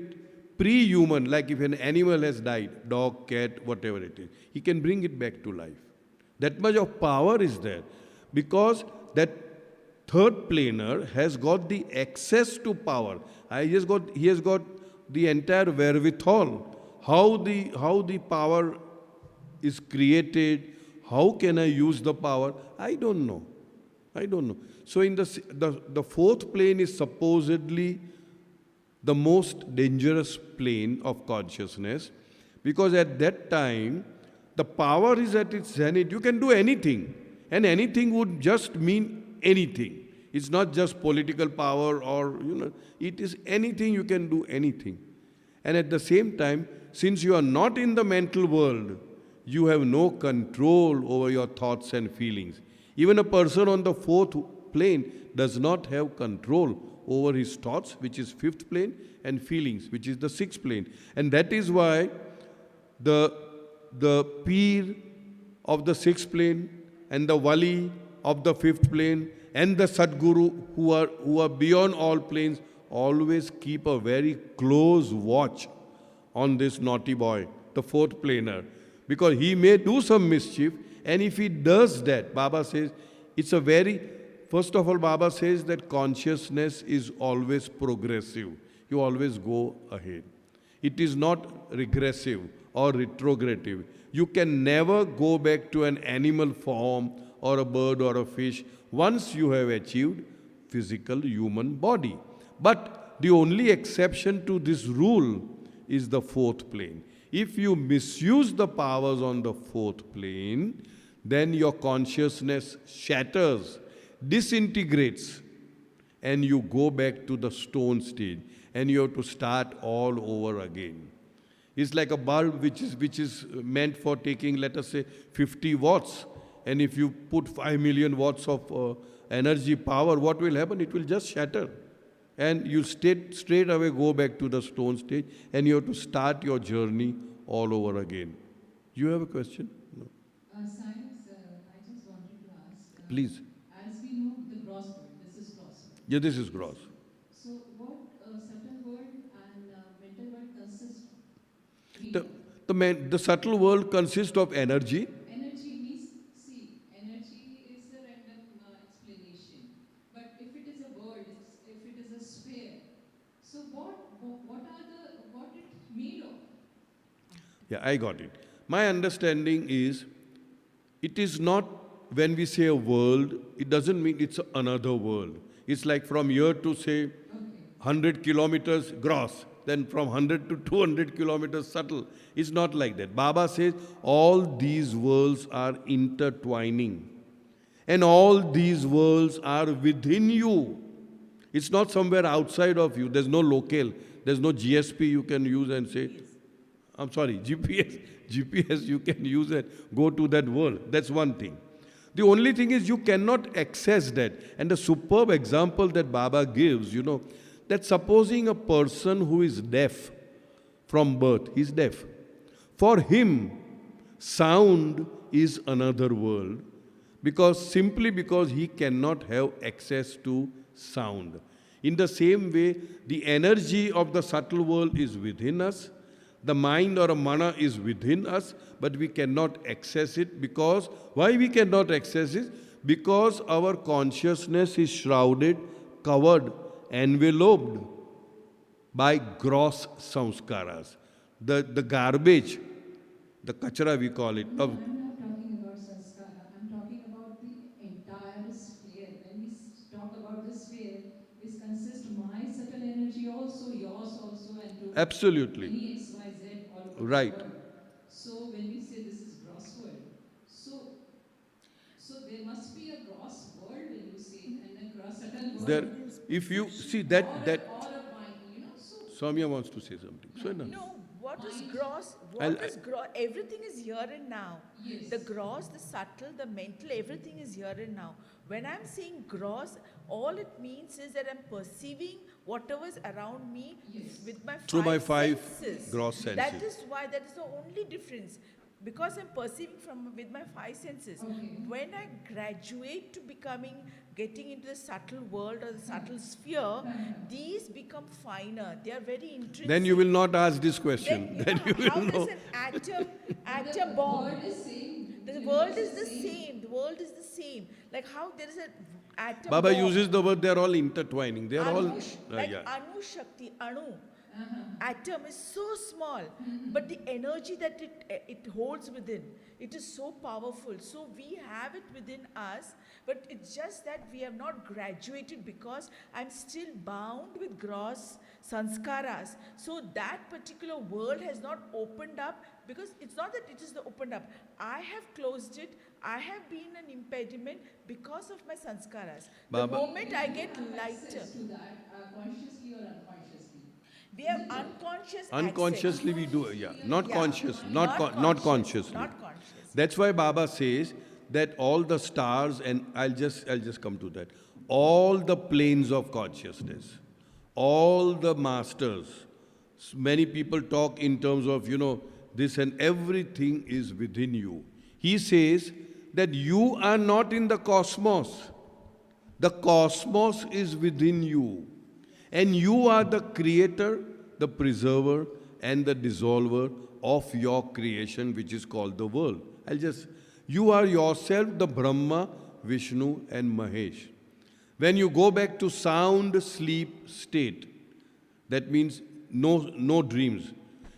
pre-human, like if an animal has died, dog, cat, whatever it is. He can bring it back to life. That much of power is there. Because that 3rd planar has got the access to power. He has got the entire wherewithal. how the power is created, how can I use the power? I don't know. I don't know. So in the fourth plane is supposedly the most dangerous plane of consciousness, because at that time the power is at its zenith. You can do anything, and anything would just mean anything. It's not just political power or, it is anything, you can do anything. And at the same time, since you are not in the mental world, you have no control over your thoughts and feelings. Even a person on the fourth plane does not have control over his thoughts, which is fifth plane, and feelings, which is the sixth plane. And that is why the peer of the sixth plane and the wali of the fifth plane and the Sadguru who are beyond all planes always keep a very close watch on this naughty boy, the fourth planer, because he may do some mischief, and if he does that, Baba says, first of all, Baba says that consciousness is always progressive. You always go ahead. It is not regressive or retrogressive. You can never go back to an animal form or a bird or a fish once you have achieved physical human body. But the only exception to this rule is the fourth plane. If you misuse the powers on the fourth plane, then your consciousness shatters, disintegrates, and you go back to the stone stage, and you have to start all over again. It's like a bulb which is meant for taking, let us say, 50 watts. And if you put 5 million watts of energy power, what will happen? It will just shatter. And you straight away go back to the stone stage, and you have to start your journey all over again. You have a question? No. Cyrus, I just wanted to ask. Please. As we know, the gross world, this is gross world. Yeah, this is gross. So, what subtle world and mental world consist of? The subtle world consists of energy. Energy means, see, energy is a random explanation. But if it is a world, if it is a sphere, so what it made of? Yeah, I got it. My understanding is, it is not, when we say a world, it doesn't mean it's another world. It's like from here to, say, 100 kilometers gross, then from 100 to 200 kilometers subtle. It's not like that. Baba says all these worlds are intertwining. And all these worlds are within you. It's not somewhere outside of you. There's no locale. There's no GSP you can use and say, I'm sorry, GPS you can use and go to that world. That's one thing. The only thing is you cannot access that. And the superb example that Baba gives, that supposing a person who is deaf from birth, he's deaf. For him, sound is another world, simply because he cannot have access to sound. In the same way, the energy of the subtle world is within us. The mind or a mana is within us, but we cannot access it because, why we cannot access it? Because our consciousness is shrouded, covered, enveloped by gross samskaras. The garbage, the kachara we call it. No, I'm not talking about sanskara. I'm talking about the entire sphere. When we talk about the sphere, it consists my subtle energy also, yours also, and to Absolutely. any XYZ all over Right. the world. So when we say this is gross world, so there must be a gross world when you say, and a gross subtle world. There, if you see that, or a mind, so Soumya wants to say something. So enough. No, what is gross? I'll- What is gross? Everything is here and now. Yes. The gross, the subtle, the mental, everything is here and now. When I'm saying gross, all it means is that I'm perceiving whatever is around me Yes. with my Through my five senses. gross That senses. is why, that is the only difference. Because I'm perceiving with my five senses. Okay. When I graduate to getting into the subtle world or the subtle sphere, these become finer. They are very intrinsic. Then you will not ask this question. Then you How will know. does an atom the bomb? world is same. The world is the same. The world is the same. Like how there is an atom Baba bomb. uses the word, they're all intertwining. They're all, Like yeah. Anu Shakti, Anu. atom is so small, but the energy that it holds within, it is so powerful. So we have it within us, but it's just that we have not graduated because I'm still bound with gross sanskaras. So that particular world has not opened up, because it's not that it is opened up. I have closed it. I have been an impediment because of my sanskaras. The Baba. moment I get Have lighter, access to that, consciously or unconsciously. we have unconscious Unconsciously we do, not Yeah. conscious, Not not conscious, consciously. not conscious. That's why Baba says that all the stars, and I'll just come to that, all the planes of consciousness, all the masters, many people talk in terms of, this and everything is within you. He says that you are not in the cosmos. The cosmos is within you. And you are the creator, the preserver, and the dissolver of your creation, which is called the world. You are yourself the Brahma, Vishnu, and Mahesh. When you go back to sound sleep state, that means no dreams.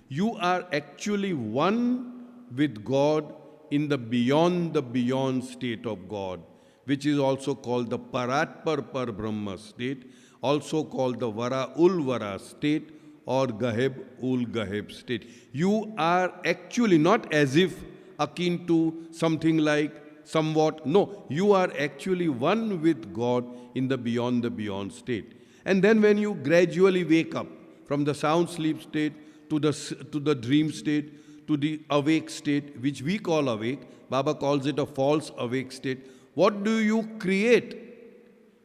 You are actually one with God in the beyond state of God, which is also called the Paratpar Par Brahma state, also called the Vara Ul Vara state or Gaheb Ul Gaheb state. You are actually not as if akin to something like somewhat. No, you are actually one with God in the beyond state. And then when you gradually wake up from the sound sleep state to the dream state, to the awake state, which we call awake, Baba calls it a false awake state. What do you create?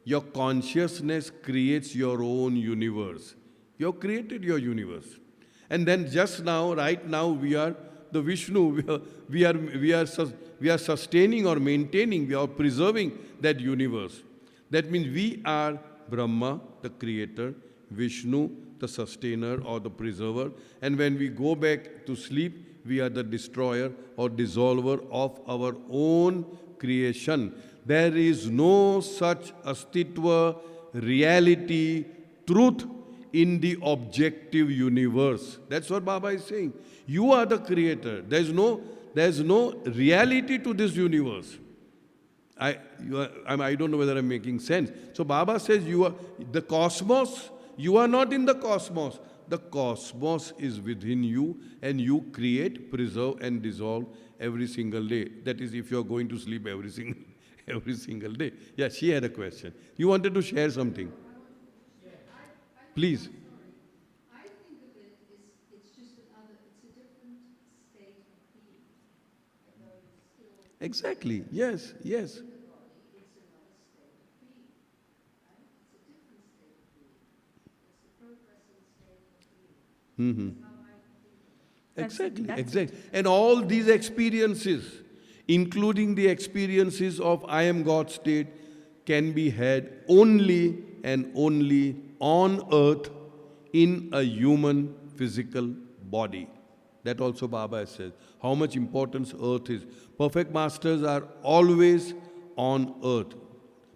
Your consciousness creates your own universe. You have created your universe. And then just now, right now, we are the Vishnu. We are sustaining or maintaining, we are preserving that universe. That means we are Brahma, the creator, Vishnu, the sustainer or the preserver. And when we go back to sleep, we are the destroyer or dissolver of our own creation. There is no such astitva, reality, truth in the objective universe. That's what Baba is saying. You are the creator. There's no reality to this universe. I don't know whether I'm making sense. So Baba says you are the cosmos. You are not in the cosmos. The cosmos is within you, and you create, preserve, and dissolve every single day. That is, if you are going to sleep every single day. Yeah, she had a question. You wanted to share something. Please. I think of it as it's just it's a different state of being. Although it's still Exactly. Yes. in the body, it's another state of being. Right? It's a different state of being. It's a progressing state of being. That's how I think of it. Exactly. And all these experiences, including the experiences of I am God state, can be had only and only on earth in a human physical body. That also Baba has said. How much importance earth is. Perfect masters are always on earth.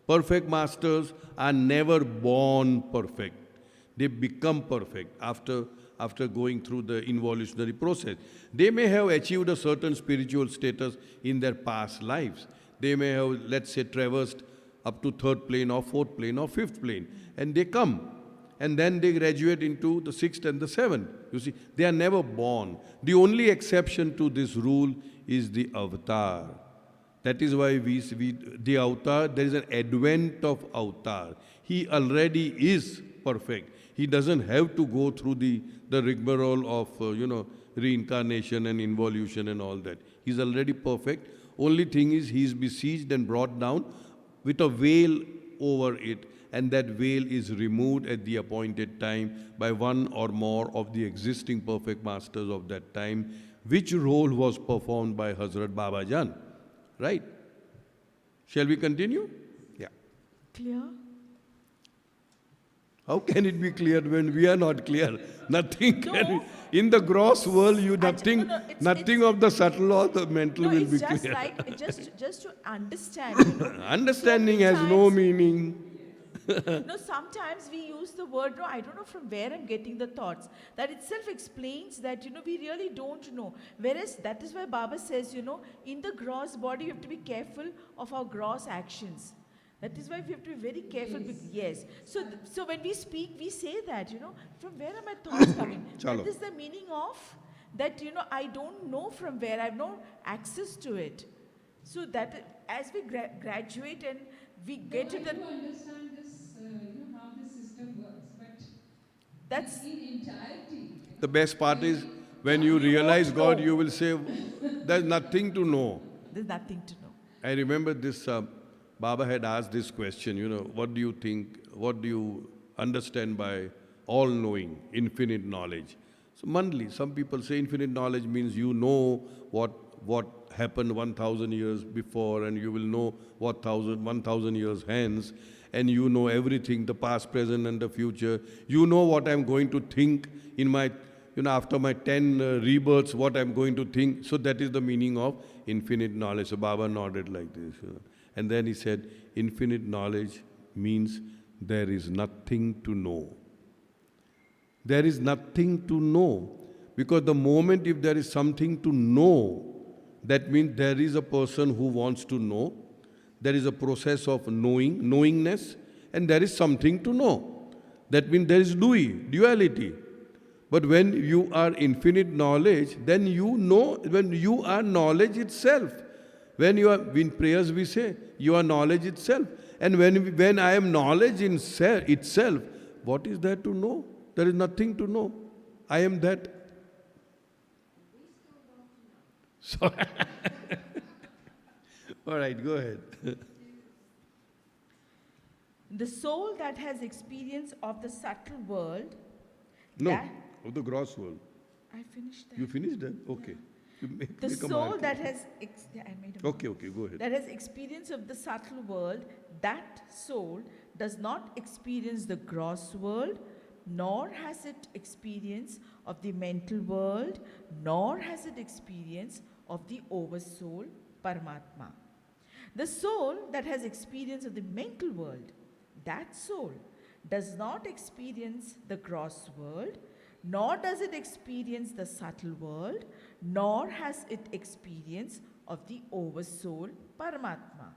Perfect masters are never born perfect. They become perfect after going through the involutionary process. They may have achieved a certain spiritual status in their past lives. They may have, let's say, traversed up to third plane or fourth plane or fifth plane. And they come. And then they graduate into the sixth and the seventh. You see, they are never born. The only exception to this rule is the avatar. That is why the avatar, there is an advent of avatar. He already is perfect. He doesn't have to go through the rigmarole of, reincarnation and involution and all that. He's already perfect. Only thing is, he is besieged and brought down with a veil over it. And that veil is removed at the appointed time by one or more of the existing perfect masters of that time, which role was performed by Hazrat Baba Jan. Right? Shall we continue? Yeah. Clear? How can it be clear when we are not clear? Nothing No. can be. In the gross world, nothing it's- of the subtle or the mental No, will it's be just clear. like, just to understand. Understanding So has many no times- meaning. No, sometimes we use the word, no, I don't know from where I'm getting the thoughts. That itself explains that, we really don't know. Whereas that is why Baba says, in the gross body, we have to be careful of our gross actions. That is why we have to be very careful. Yes. So when we speak, we say that, from where are my thoughts coming? Chalo. That is the meaning of that, I don't know from where, I have no access to it. So that as we graduate and we get to I the... do understand this, how the system works, but That's... in entirety. The best part is when you You realize won't God, know. you will say, there's nothing to know. There's nothing to know. I remember this, Baba had asked this question, what do you think, what do you understand by all-knowing, infinite knowledge? So monthly, some people say infinite knowledge means you know what happened 1,000 years before, and you will know what 1,000 years hence, and you know everything, the past, present, and the future. You know what I'm going to think in my, after my 10 rebirths, what I'm going to think. So that is the meaning of infinite knowledge. So Baba nodded like this. And then he said, infinite knowledge means there is nothing to know. There is nothing to know. Because the moment if there is something to know, that means there is a person who wants to know. There is a process of knowingness, and there is something to know. That means there is duality. But when you are infinite knowledge, then you know, when you are knowledge itself. In prayers we say, you are knowledge itself. And when I am knowledge in itself, what is there to know? There is nothing to know. I am that. So, all right, go ahead. The soul that has experience of the subtle world. No, that- of the gross world. I finished that. You finished that? Okay. You The make a soul mark. that has... I made a Okay, go ahead. that has experience of the subtle world, that soul does not experience the gross world, nor has it experience of the mental world, nor has it experience of the oversoul, Paramatma. The soul that has experience of the mental world, that soul does not experience the gross world, nor does it experience the subtle world, nor has it experience of the oversoul, Paramatma.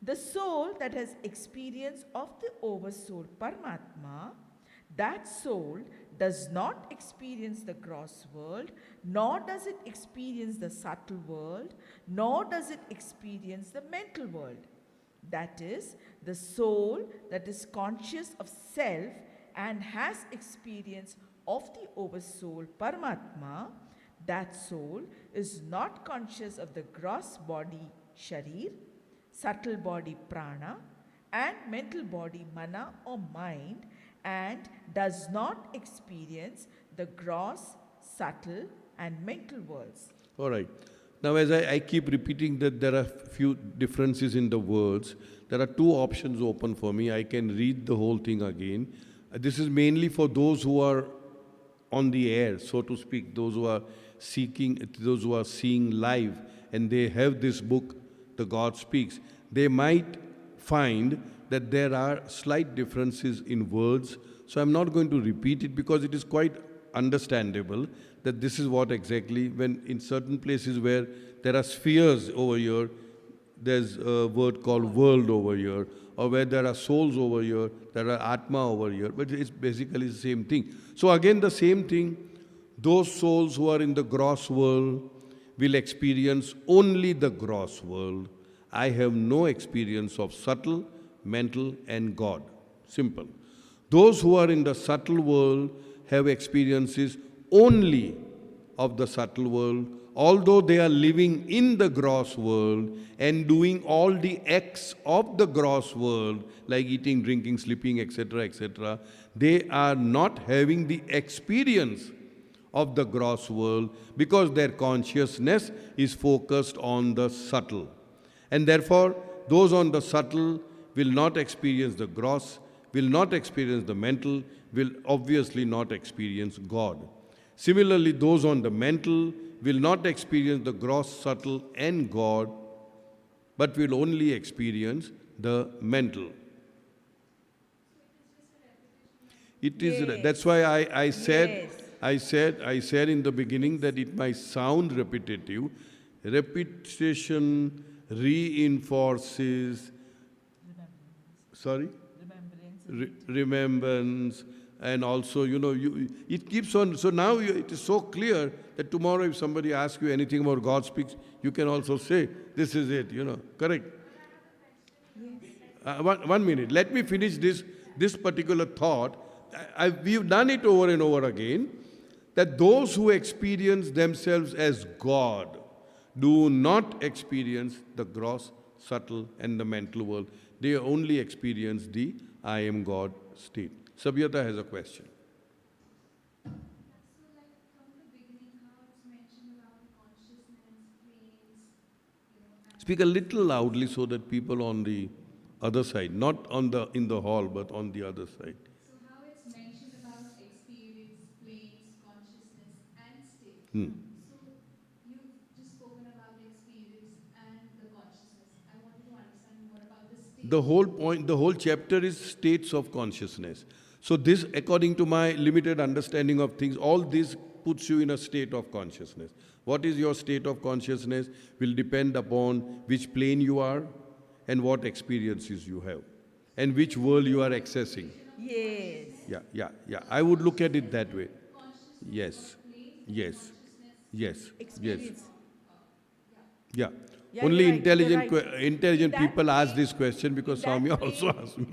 The soul that has experience of the oversoul, Paramatma, that soul does not experience the gross world, nor does it experience the subtle world, nor does it experience the mental world. That is, the soul that is conscious of self and has experience of the oversoul, Paramatma, that soul is not conscious of the gross body, Sharir, subtle body, Prana, and mental body, Mana or mind, and does not experience the gross, subtle, and mental worlds. All right. Now, as I keep repeating that there are few differences in the words, there are two options open for me. I can read the whole thing again. This is mainly for those who are on the air, so to speak, those who are seeing live, and they have this book, The God Speaks. They might find that there are slight differences in words, so I'm not going to repeat it because it is quite understandable that this is what exactly, when in certain places where there are spheres over here, there's a word called world over here, or where there are souls over here, there are Atma over here, but it's basically the same thing. So again, the same thing, those souls who are in the gross world will experience only the gross world. I have no experience of subtle, mental, and God. Simple. Those who are in the subtle world have experiences only of the subtle world, although they are living in the gross world and doing all the acts of the gross world, like eating, drinking, sleeping, etc., they are not having the experience of the gross world because their consciousness is focused on the subtle. And therefore, those on the subtle will not experience the gross, will not experience the mental, will obviously not experience God. Similarly, those on the mental will not experience the gross, subtle, and God, but will only experience the mental. It is, Yes. that's why I said, Yes. I said in the beginning that it might sound repetitive. Repetition reinforces, sorry? Remembrance, and also, it keeps on. So now it is so clear that tomorrow if somebody asks you anything about God speaks, you can also say, this is it, correct? One minute. Let me finish this particular thought. We've done it over and over again, that those who experience themselves as God do not experience the gross, subtle, and the mental world. They only experience the I am God state. Sabhyata has a question. So, like from the beginning, how it's mentioned about the consciousness, planes, and Speak a little loudly so that people on the other side, not on the in the hall, but on the other side. so how it's mentioned about experience, planes, consciousness, and state. Hmm. So, you've just spoken about experience and the consciousness. I wanted to understand more about the state. The whole point, the whole chapter is states of consciousness. So this, according to my limited understanding of things, all this puts you in a state of consciousness. What is your state of consciousness will depend upon which plane you are and what experiences you have and which world you are accessing. Yes. Yeah. I would look at it that way. Consciousness Yes, of planes and yes, consciousness. yes, yes. Experience. Yeah. Yeah, Only you're right, intelligent, you're right. intelligent In that people ask plane- this question because in that Samya plane- also asked me.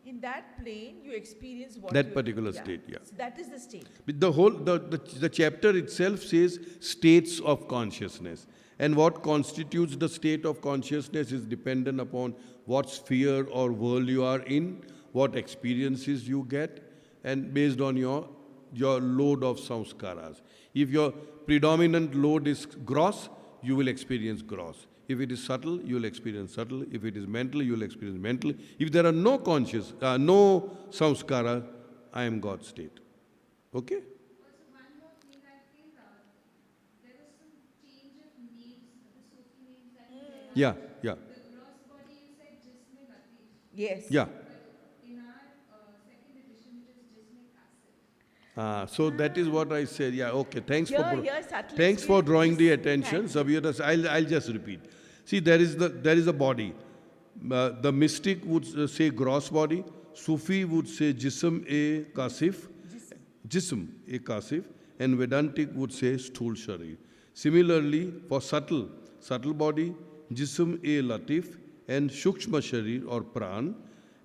In that plane, you experience what That you- particular state, yeah. So that is the state. But the chapter itself says states of consciousness. And what constitutes the state of consciousness is dependent upon what sphere or world you are in, what experiences you get, and based on your load of samskaras. If your predominant load is gross, you will experience gross. If it is subtle, you will experience subtle. If it is mental, you will experience mental. If there are no no samskara, I am God state. Okay? Also, one more thing, I think there was some change of names, the Sufi names that we read. Yeah. The gross body, you said Jisme Latif. Yes. Yeah. But in our second edition, it is Jisme Kasif. So that is what I said. Yeah, okay. Thanks Here, for here, subtly thanks for speak, drawing the just- attention. thank you. Sabhyata, I'll just repeat. See, there is a body. The mystic would say gross body. Sufi would say jism e kasif, jism e kasif, and Vedantic would say sthul sharir. Similarly, for subtle body, jism e latif and shukshma sharir or pran,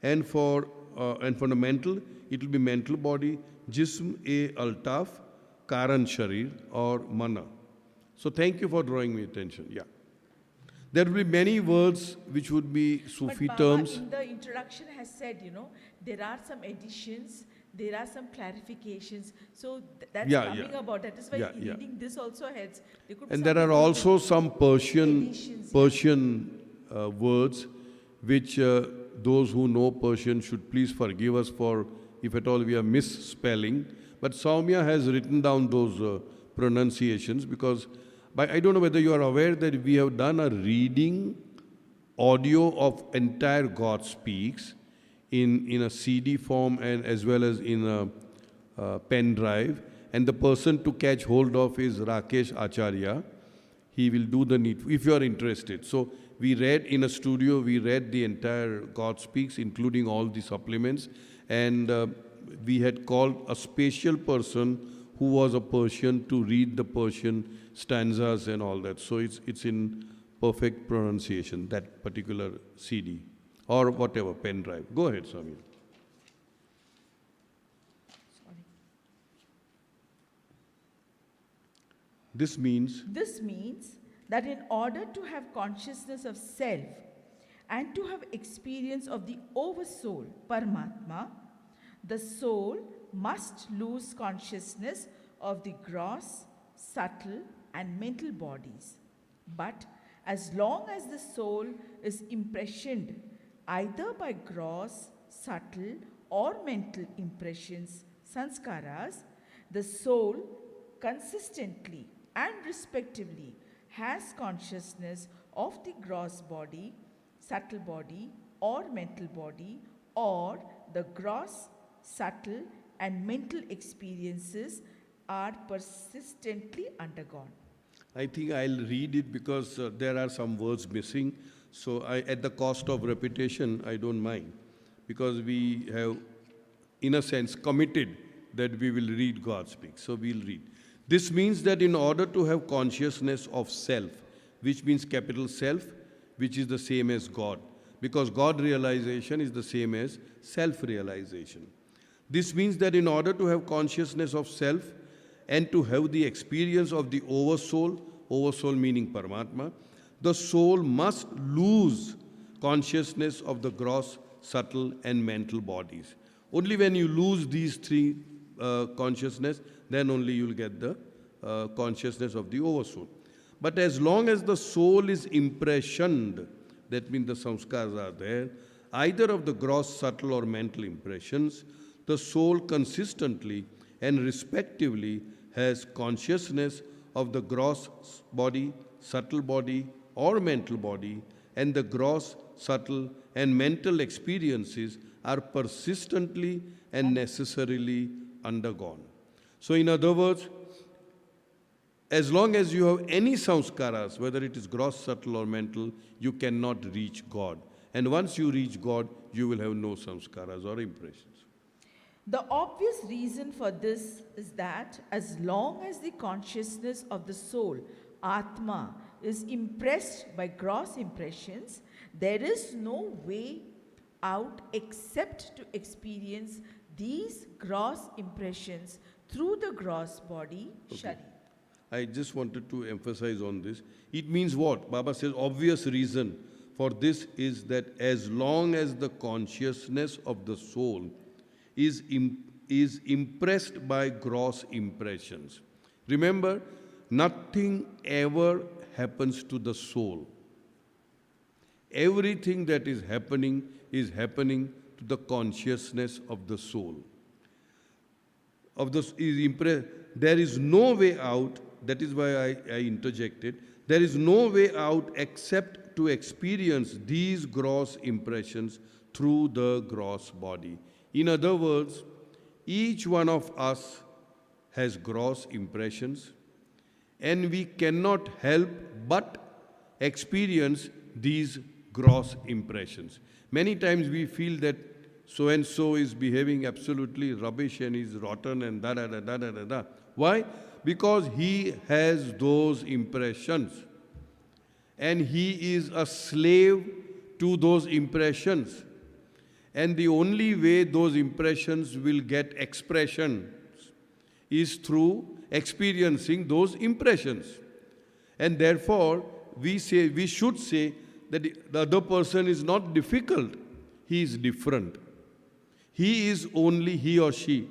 and for the mental, it will be mental body, jism e altaf, karan sharir or mana. So thank you for drawing me attention. Yeah. There will be many words which would be Sufi But Baba terms. in the introduction has said, there are some additions, there are some clarifications. So that's Yeah, coming yeah. about. That is why Yeah. reading this also helps. There could be And some there are people also some additions, yeah. Persian words which those who know Persian should please forgive us for if at all we are misspelling. But Soumya has written down those pronunciations because I don't know whether you are aware that we have done a reading audio of entire God Speaks in a CD form and as well as in a pen drive. And the person to catch hold of is Rakesh Acharya. He will do the need if you are interested. So we read in a studio, we read the entire God Speaks, including all the supplements. And we had called a special person who was a Persian to read the Persian stanzas and all that. So it's in perfect pronunciation, that particular CD or whatever, pen drive. Go ahead, Swami. Sorry. This means This means that in order to have consciousness of self and to have experience of the oversoul, Paramatma, the soul must lose consciousness of the gross, subtle, and mental bodies. But as long as the soul is impressioned either by gross, subtle, or mental impressions, sanskaras, the soul consistently and respectively has consciousness of the gross body, subtle body, or mental body, or the gross, subtle, and mental experiences are persistently undergone. I think I'll read it because there are some words missing. So at the cost of repetition, I don't mind. Because we have, in a sense, committed that we will read God speak. So we'll read. This means that in order to have consciousness of self, which means capital self, which is the same as God, because God realization is the same as self-realization. This means that in order to have consciousness of self and to have the experience of the oversoul meaning Paramatma, the soul must lose consciousness of the gross, subtle and mental bodies. Only when you lose these three consciousness, then only you will get the consciousness of the oversoul. But as long as the soul is impressioned, that means the samskaras are there, either of the gross, subtle or mental impressions, the soul consistently and respectively has consciousness of the gross body, subtle body or mental body, and the gross, subtle and mental experiences are persistently and necessarily undergone. So in other words, as long as you have any samskaras, whether it is gross, subtle or mental, you cannot reach God. And once you reach God, you will have no samskaras or impressions. The obvious reason for this is that as long as the consciousness of the soul, Atma, is impressed by gross impressions, there is no way out except to experience these gross impressions through the gross body, Shari. I just wanted to emphasize on this. It means what? Baba says obvious reason for this is that as long as the consciousness of the soul is impressed by gross impressions. Remember, nothing ever happens to the soul. Everything that is happening to the consciousness of the soul. There is no way out. That is why I interjected. There is no way out except to experience these gross impressions through the gross body. In other words, each one of us has gross impressions, and we cannot help but experience these gross impressions. Many times we feel that so-and-so is behaving absolutely rubbish and is rotten and da-da-da-da-da-da. Why? Because he has those impressions. And he is a slave to those impressions. And the only way those impressions will get expression is through experiencing those impressions. And therefore, we should say that the other person is not difficult. He is different. He or she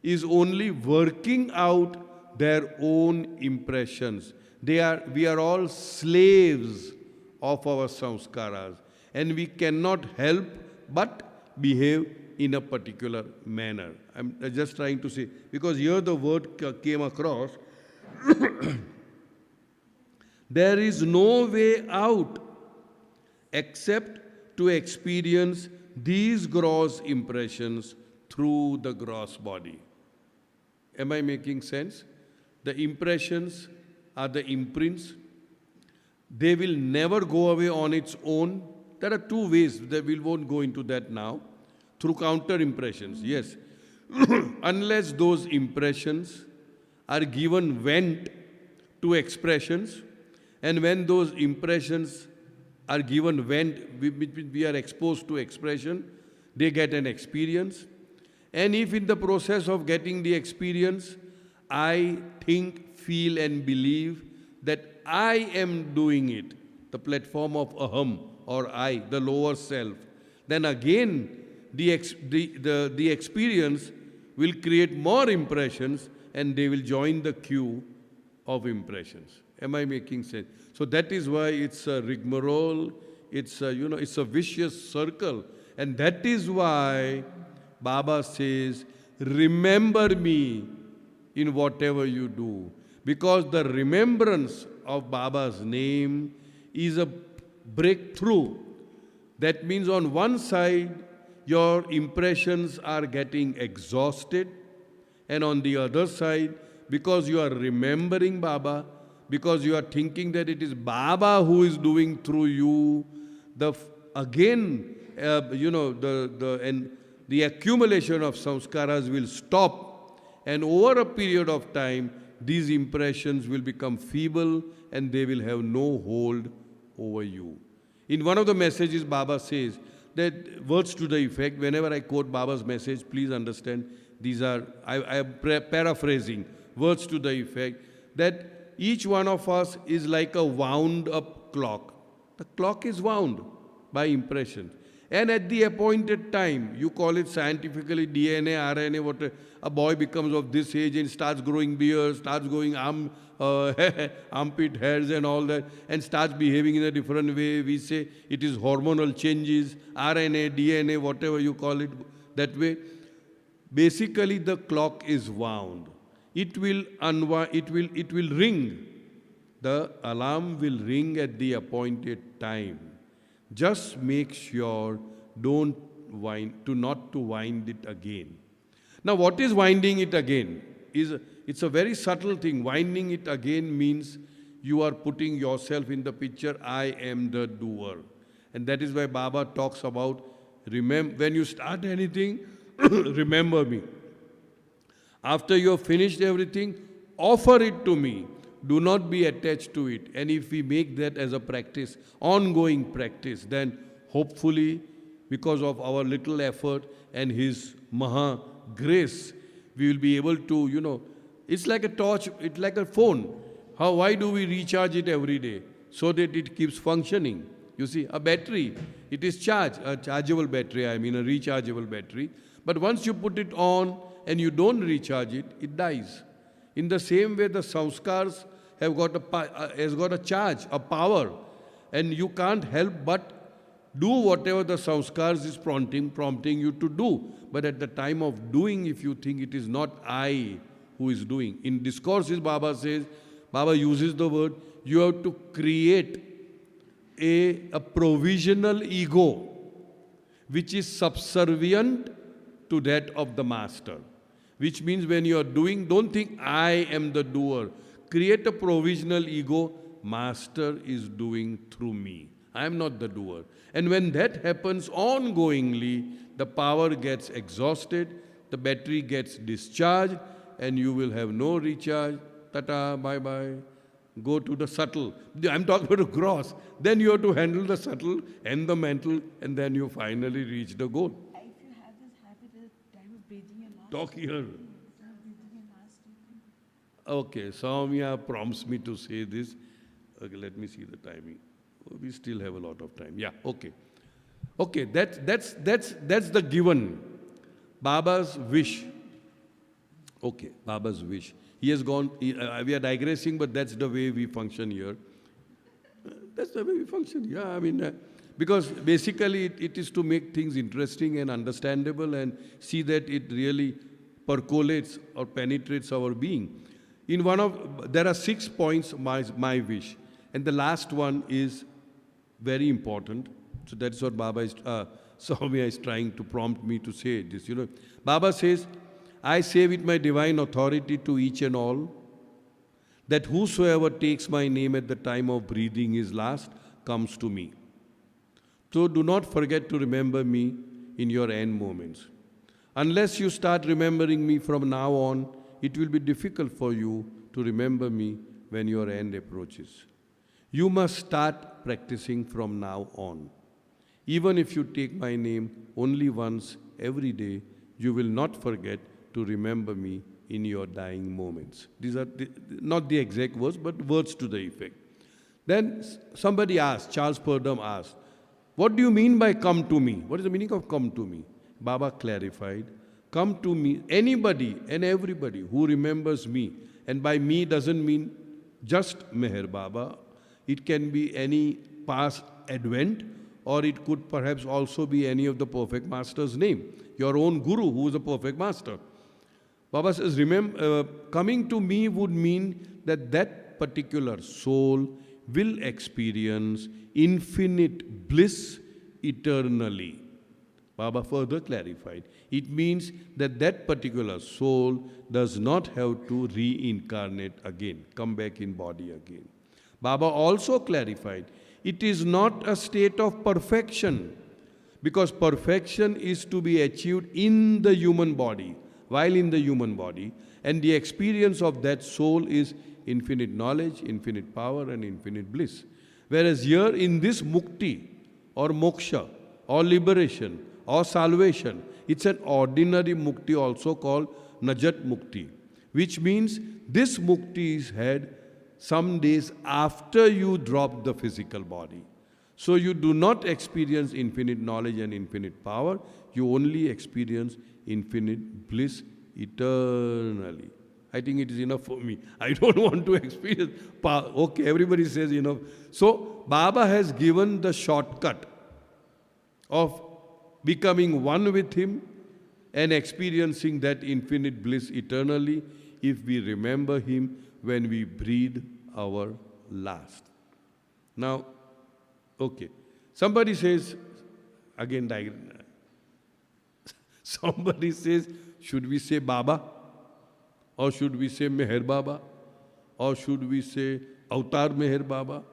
is only working out their own impressions. We are all slaves of our samskaras, and we cannot help but behave in a particular manner. I'm just trying to say, because here the word came across, there is no way out except to experience these gross impressions through the gross body. Am I making sense? The impressions are the imprints. They will never go away on its own. There are two ways that we won't go into that now. Through counter impressions, yes. Unless those impressions are given vent to expressions, and when those impressions are given vent, we are exposed to expression, they get an experience. And if in the process of getting the experience, I think, feel and believe that I am doing it, the platform of aham or I, the lower self, then again the experience will create more impressions and they will join the queue of impressions. Am I making sense? So that is why it's a rigmarole, it's a vicious circle. And that is why Baba says, remember me in whatever you do. Because the remembrance of Baba's name is a breakthrough. That means on one side, your impressions are getting exhausted. And on the other side, because you are remembering Baba, because you are thinking that it is Baba who is doing through you, again, the accumulation of samskaras will stop, and over a period of time, these impressions will become feeble and they will have no hold over you. In one of the messages, Baba says that words to the effect, whenever I quote Baba's message, please understand, these are, I am paraphrasing, words to the effect, that each one of us is like a wound up clock. The clock is wound by impressions. And at the appointed time, you call it scientifically DNA, RNA, whatever, a boy becomes of this age and starts growing beard, starts growing armpit hairs and all that, and starts behaving in a different way. We say it is hormonal changes, RNA, DNA, whatever you call it, that way. Basically, the clock is wound. It will ring. The alarm will ring at the appointed time. Just make sure not to wind it again. Now, what is winding it again? It's a very subtle thing. Winding it again means you are putting yourself in the picture, I am the doer. And that is why Baba talks about, when you start anything, remember me. After you have finished everything, offer it to me. Do not be attached to it. And if we make that as a practice, ongoing practice, then hopefully, because of our little effort and His Maha grace, we will be able to, it's like a torch, it's like a phone. Why do we recharge it every day? So that it keeps functioning. You see, a battery, it is charged, a chargeable battery, a rechargeable battery. But once you put it on and you don't recharge it, it dies. In the same way, the samskars has got a charge, a power, and you can't help but do whatever the samskars is prompting you to do. But at the time of doing, if you think it is not I who is doing. In discourses, Baba uses the word, you have to create a provisional ego which is subservient to that of the master. Which means when you are doing, don't think I am the doer. Create a provisional ego, master is doing through me. I am not the doer. And when that happens ongoingly, the power gets exhausted, the battery gets discharged, and you will have no recharge. Tata, bye-bye. Go to the subtle. I'm talking about the gross. Then you have to handle the subtle and the mental, and then you finally reach the goal. If you have this habit at the time of breathing your last, Talk here. Okay, Somya prompts me to say this. Okay, let me see the timing. Oh, we still have a lot of time. Yeah, okay. Okay, that's the given. Baba's wish. Okay, Baba's wish. He has gone, we are digressing, but that's the way we function here. That's the way we function, yeah. Because basically it is to make things interesting and understandable and see that it really percolates or penetrates our being. There are 6 points, my wish. And the last one is very important. So that's what Somya is trying to prompt me to say this. Baba says, I say with my divine authority to each and all, that whosoever takes my name at the time of breathing his last comes to me. So do not forget to remember me in your end moments. Unless you start remembering me from now on, it will be difficult for you to remember me when your end approaches. You must start practicing from now on. Even if you take my name only once every day, you will not forget to remember me in your dying moments. These are not the exact words, but words to the effect. Then somebody asked, Charles Purdom asked, what do you mean by come to me? What is the meaning of come to me? Baba clarified, come to me, anybody and everybody who remembers me. And by me doesn't mean just Meher Baba. It can be any past advent, or it could perhaps also be any of the perfect master's name. Your own guru who is a perfect master. Baba says, coming to me would mean that particular soul will experience infinite bliss eternally. Baba further clarified. It means that that particular soul does not have to reincarnate again, come back in body again. Baba also clarified, it is not a state of perfection, because perfection is to be achieved in the human body, while in the human body, and the experience of that soul is infinite knowledge, infinite power, and infinite bliss. Whereas here in this mukti, or moksha, or liberation, or salvation, it's an ordinary mukti also called najat mukti, which means this mukti is had some days after you drop the physical body. So you do not experience infinite knowledge and infinite power, you only experience infinite bliss eternally. I think it is enough for me. I don't want to experience power. Okay, everybody says enough. So Baba has given the shortcut of becoming one with Him and experiencing that infinite bliss eternally if we remember Him when we breathe our last. Now, okay. Somebody says, again, somebody says, should we say Baba? Or should we say Meher Baba? Or should we say Avatar Meher Baba?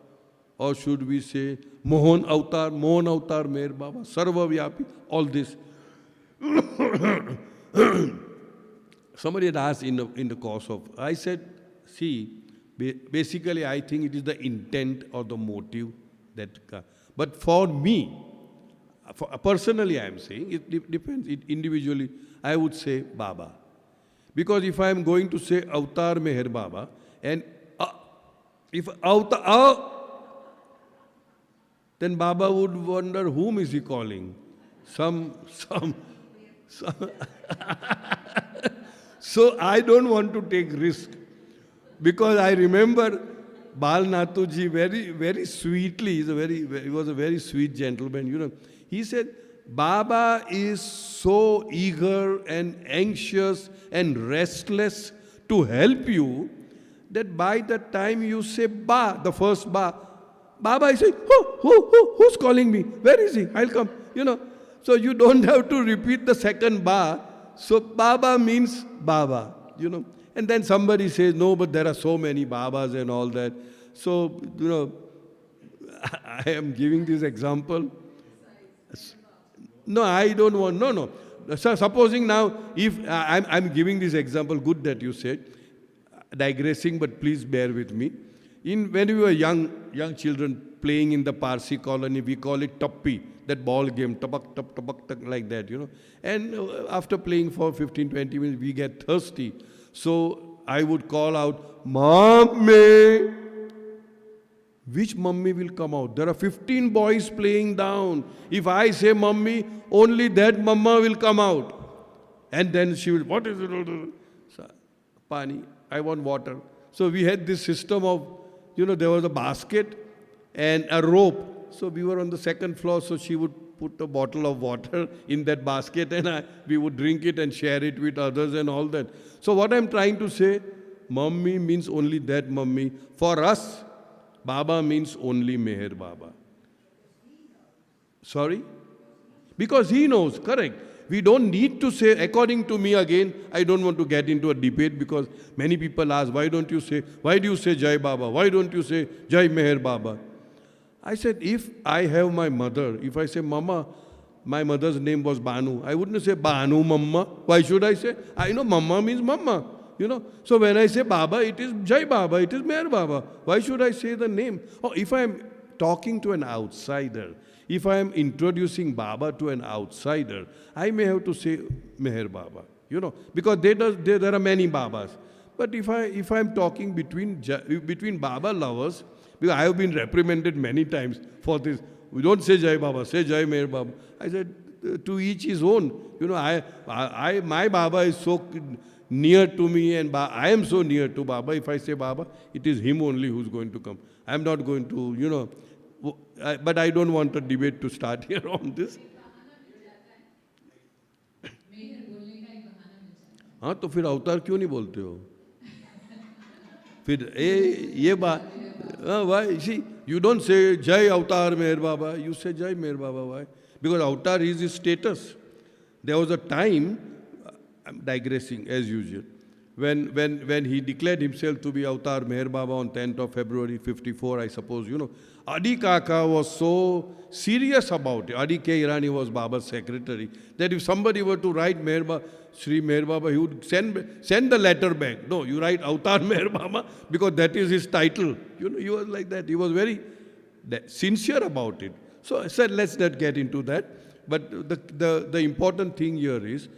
Or should we say Mohan Avatar Meher Baba? Sarva Vyapi, all this. Somebody had asked in the course of, I said, see, basically I think it is the intent or the motive that, but for me, personally I am saying, it depends, individually, I would say Baba. Because if I am going to say Avatar Meher Baba, and if Avatar, then Baba would wonder whom is he calling? Some. So I don't want to take risk. Because I remember Bal Nathuji very, very sweetly, he was a very sweet gentleman, you know. He said, Baba is so eager and anxious and restless to help you that by the time you say Ba, the first Ba, Baba is saying, who's calling me? Where is he? I'll come. You know. So you don't have to repeat the second Ba. So Baba means Baba, you know. And then somebody says, no, but there are so many Babas and all that. So, you know, I am giving this example. No, I don't want, no. So supposing now, if I'm giving this example, good that you said, digressing, but please bear with me. When we were young children playing in the Parsi colony, we call it tappi, that ball game, tapak, tap, tapak, tak, like that, you know. And after playing for 15, 20 minutes, we get thirsty. So I would call out, Mummy. Which mummy will come out? There are 15 boys playing down. If I say mummy, only that mama will come out. And then she will, what is it? Pani, I want water. So we had this system of, you know, there was a basket and a rope. So we were on the second floor, so she would put a bottle of water in that basket and we would drink it and share it with others and all that. So what I'm trying to say, mummy means only that mummy. For us, Baba means only Meher Baba. Sorry? Because he knows, correct. We don't need to say, according to me again, I don't want to get into a debate because many people ask, why do you say Jai Baba? Why don't you say Jai Meher Baba? I said, if I have my mother, if I say Mama, my mother's name was Banu, I wouldn't say Banu Mama. Why should I say? I know Mama means Mama. You know, so when I say Baba, it is Jai Baba, it is Meher Baba. Why should I say the name? Or if I am talking to an outsider, if I am introducing Baba to an outsider, I may have to say Meher Baba, you know, because there are many Babas. But if I am talking between Baba lovers, because I have been reprimanded many times for this, we don't say Jai Baba, say Jai Meher Baba. I said, to each his own. You know, my Baba is so near to me and I am so near to Baba. If I say Baba, it is him only who's going to come. I am not going to, you know, but I don't want a debate to start here on this. हाँ तो फिर अवतार क्यों नहीं बोलते हो? फिर ये बात, why? See, you don't say Jai Avatar Meher Baba, you say Jai Meher Baba. Why? Because avatar is his status. There was a time, I'm digressing as usual, when he declared himself to be Avatar Meher Baba on 10th of February 54, I suppose, Adi Kaka was so serious about it. Adi K. Irani was Baba's secretary, that if somebody were to write Sri Meher Baba, he would send the letter back. No, you write Avatar Meher Baba because that is his title. He was like that. He was very sincere about it. So I said, let's not get into that. But the important thing here is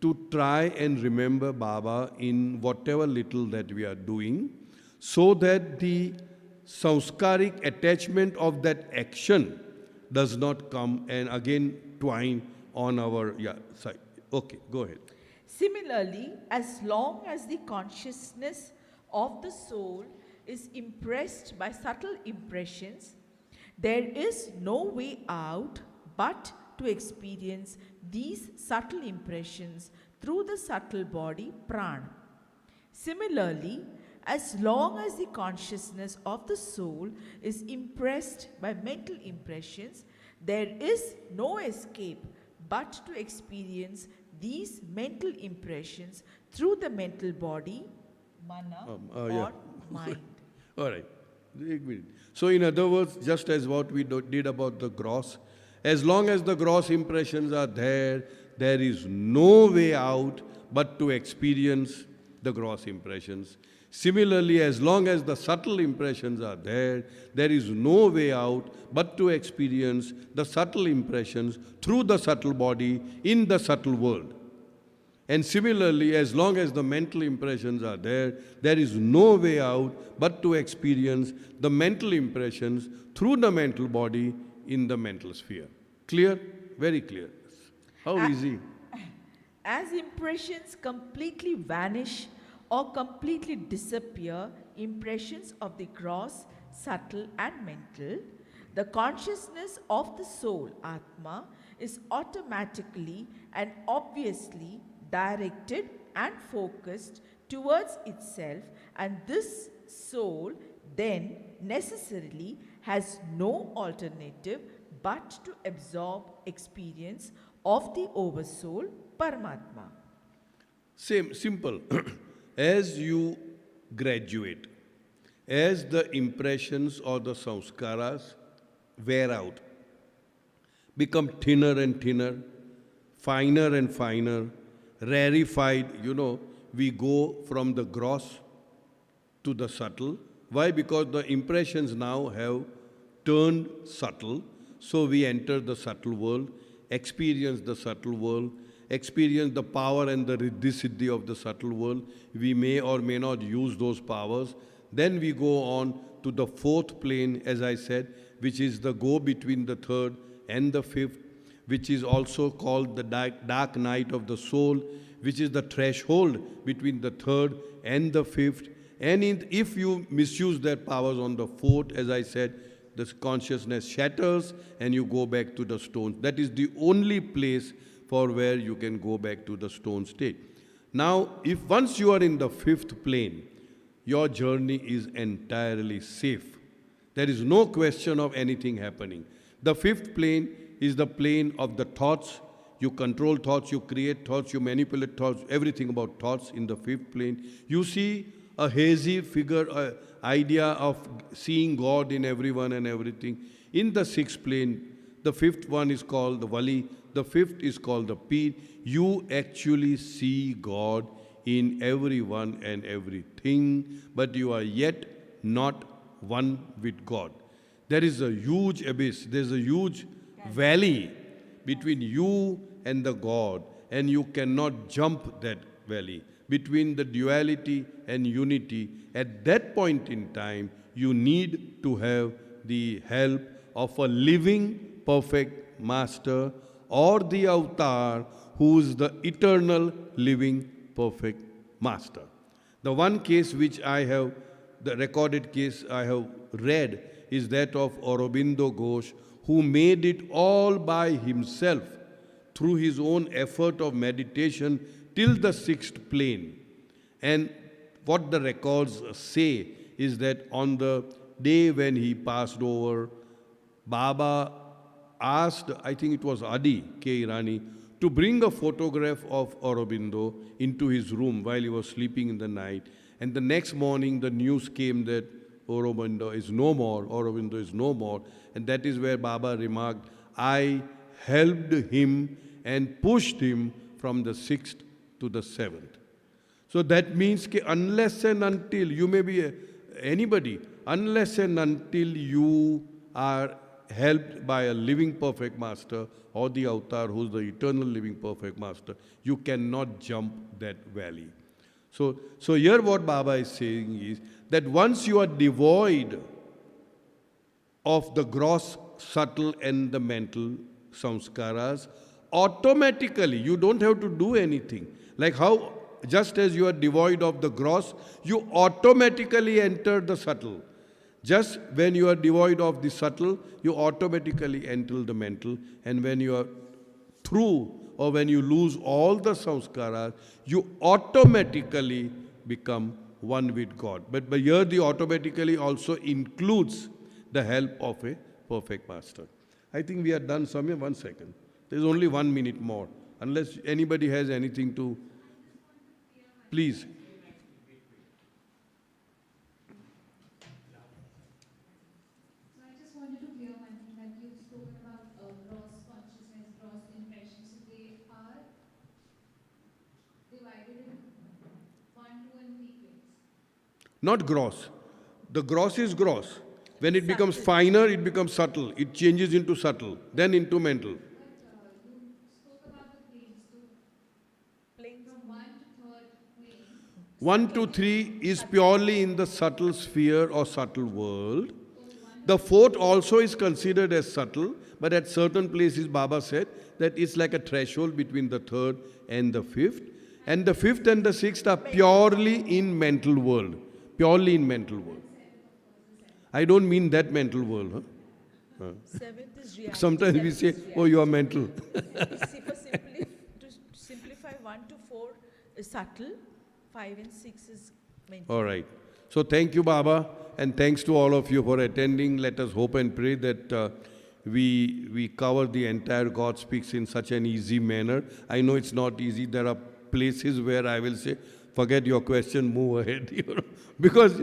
to try and remember Baba in whatever little that we are doing, so that the sanskaric attachment of that action does not come and again twine on our side. Okay, go ahead. Similarly, as long as the consciousness of the soul is impressed by subtle impressions, there is no way out but to experience these subtle impressions through the subtle body prana. Similarly, as long as the consciousness of the soul is impressed by mental impressions, there is no escape but to experience these mental impressions through the mental body, mana, or mind. All right. So in other words, just as what we did about the gross, as long as the gross impressions are there, there is no way out but to experience the gross impressions. Similarly, as long as the subtle impressions are there, there is no way out but to experience the subtle impressions through the subtle body in the subtle world. And similarly, as long as the mental impressions are there, there is no way out but to experience the mental impressions through the mental body in the mental sphere. Clear? Very clear. How easy? As impressions completely vanish or completely disappear, impressions of the gross, subtle and mental, the consciousness of the soul, Atma, is automatically and obviously directed and focused towards itself, and this soul then necessarily has no alternative but to absorb experience of the oversoul, Paramatma. Simple. As you graduate, as the impressions or the samskaras wear out, become thinner and thinner, finer and finer, rarefied, we go from the gross to the subtle. Why? Because the impressions now have turned subtle. So we enter the subtle world, experience the subtle world, experience the power and the riddhi-siddhi of the subtle world. We may or may not use those powers. Then we go on to the fourth plane, as I said, which is the go between the third and the fifth, which is also called the dark night of the soul, which is the threshold between the third and the fifth. And if you misuse their powers on the fourth, as I said, the consciousness shatters and you go back to the stone. That is the only place for where you can go back to the stone state. Now, if once you are in the fifth plane, your journey is entirely safe. There is no question of anything happening. The fifth plane is the plane of the thoughts. You control thoughts, you create thoughts, you manipulate thoughts, everything about thoughts in the fifth plane. You see a hazy figure, idea of seeing God in everyone and everything. In the sixth plane, the fifth one is called the Vali, the fifth is called the Peer. You actually see God in everyone and everything, but you are yet not one with God. There is a huge abyss, there is a huge valley between you and the God, and you cannot jump that valley. Between the duality and unity, at that point in time, you need to have the help of a living, perfect master or the avatar who is the eternal, living, perfect master. The one case which I have, the recorded case I have read, is that of Aurobindo Ghosh, who made it all by himself through his own effort of meditation till the sixth plane. And what the records say is that on the day when he passed over, Baba asked, I think it was Adi K. Irani, to bring a photograph of Aurobindo into his room while he was sleeping in the night. And the next morning, the news came that Aurobindo is no more, Aurobindo is no more. And that is where Baba remarked, I helped him and pushed him from the 6th to the 7th. So that means that unless and until, you may be anybody, unless and until you are helped by a living perfect master or the avatar who's the eternal living perfect master, you cannot jump that valley. So here what Baba is saying is that once you are devoid of the gross, subtle and the mental samskaras, automatically, you don't have to do anything. Like how, just as you are devoid of the gross, you automatically enter the subtle. Just when you are devoid of the subtle, you automatically enter the mental. And when you are through, or when you lose all the samskaras, you automatically become one with God. But here the automatically also includes the help of a perfect master. I think we are done, Somya. 1 second. There's only 1 minute more. Unless anybody has anything to... Please. So I just wanted to clear one thing that you've spoken about gross consciousness, gross impressions. So they are divided in 1, 2, and 3 planes. Not gross. The gross is gross. When it becomes Subtle. finer, it becomes subtle. It changes into subtle, then into mental. But you spoke about the planes. So Planes. from 1 to 3rd plane, 1 to 3 is purely in the subtle sphere or subtle world. The 4th also is considered as subtle, but at certain places Baba said that it's like a threshold between the 3rd and the 5th. And the 5th and the 6th are purely in mental world. Purely in mental world. I don't mean that mental world. Huh? 7th is reality. Sometimes we 7th say, is oh, you are reality. mental. To simplify, 1 to 4 is subtle, 5 and 6 is mental. All right. So thank you, Baba, and thanks to all of you for attending. Let us hope and pray that we cover the entire God Speaks in such an easy manner. I know it's not easy. There are places where I will say, forget your question, move ahead, because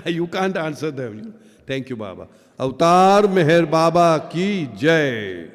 you can't answer them. Thank you, Baba. Avatar Meher Baba ki Jai.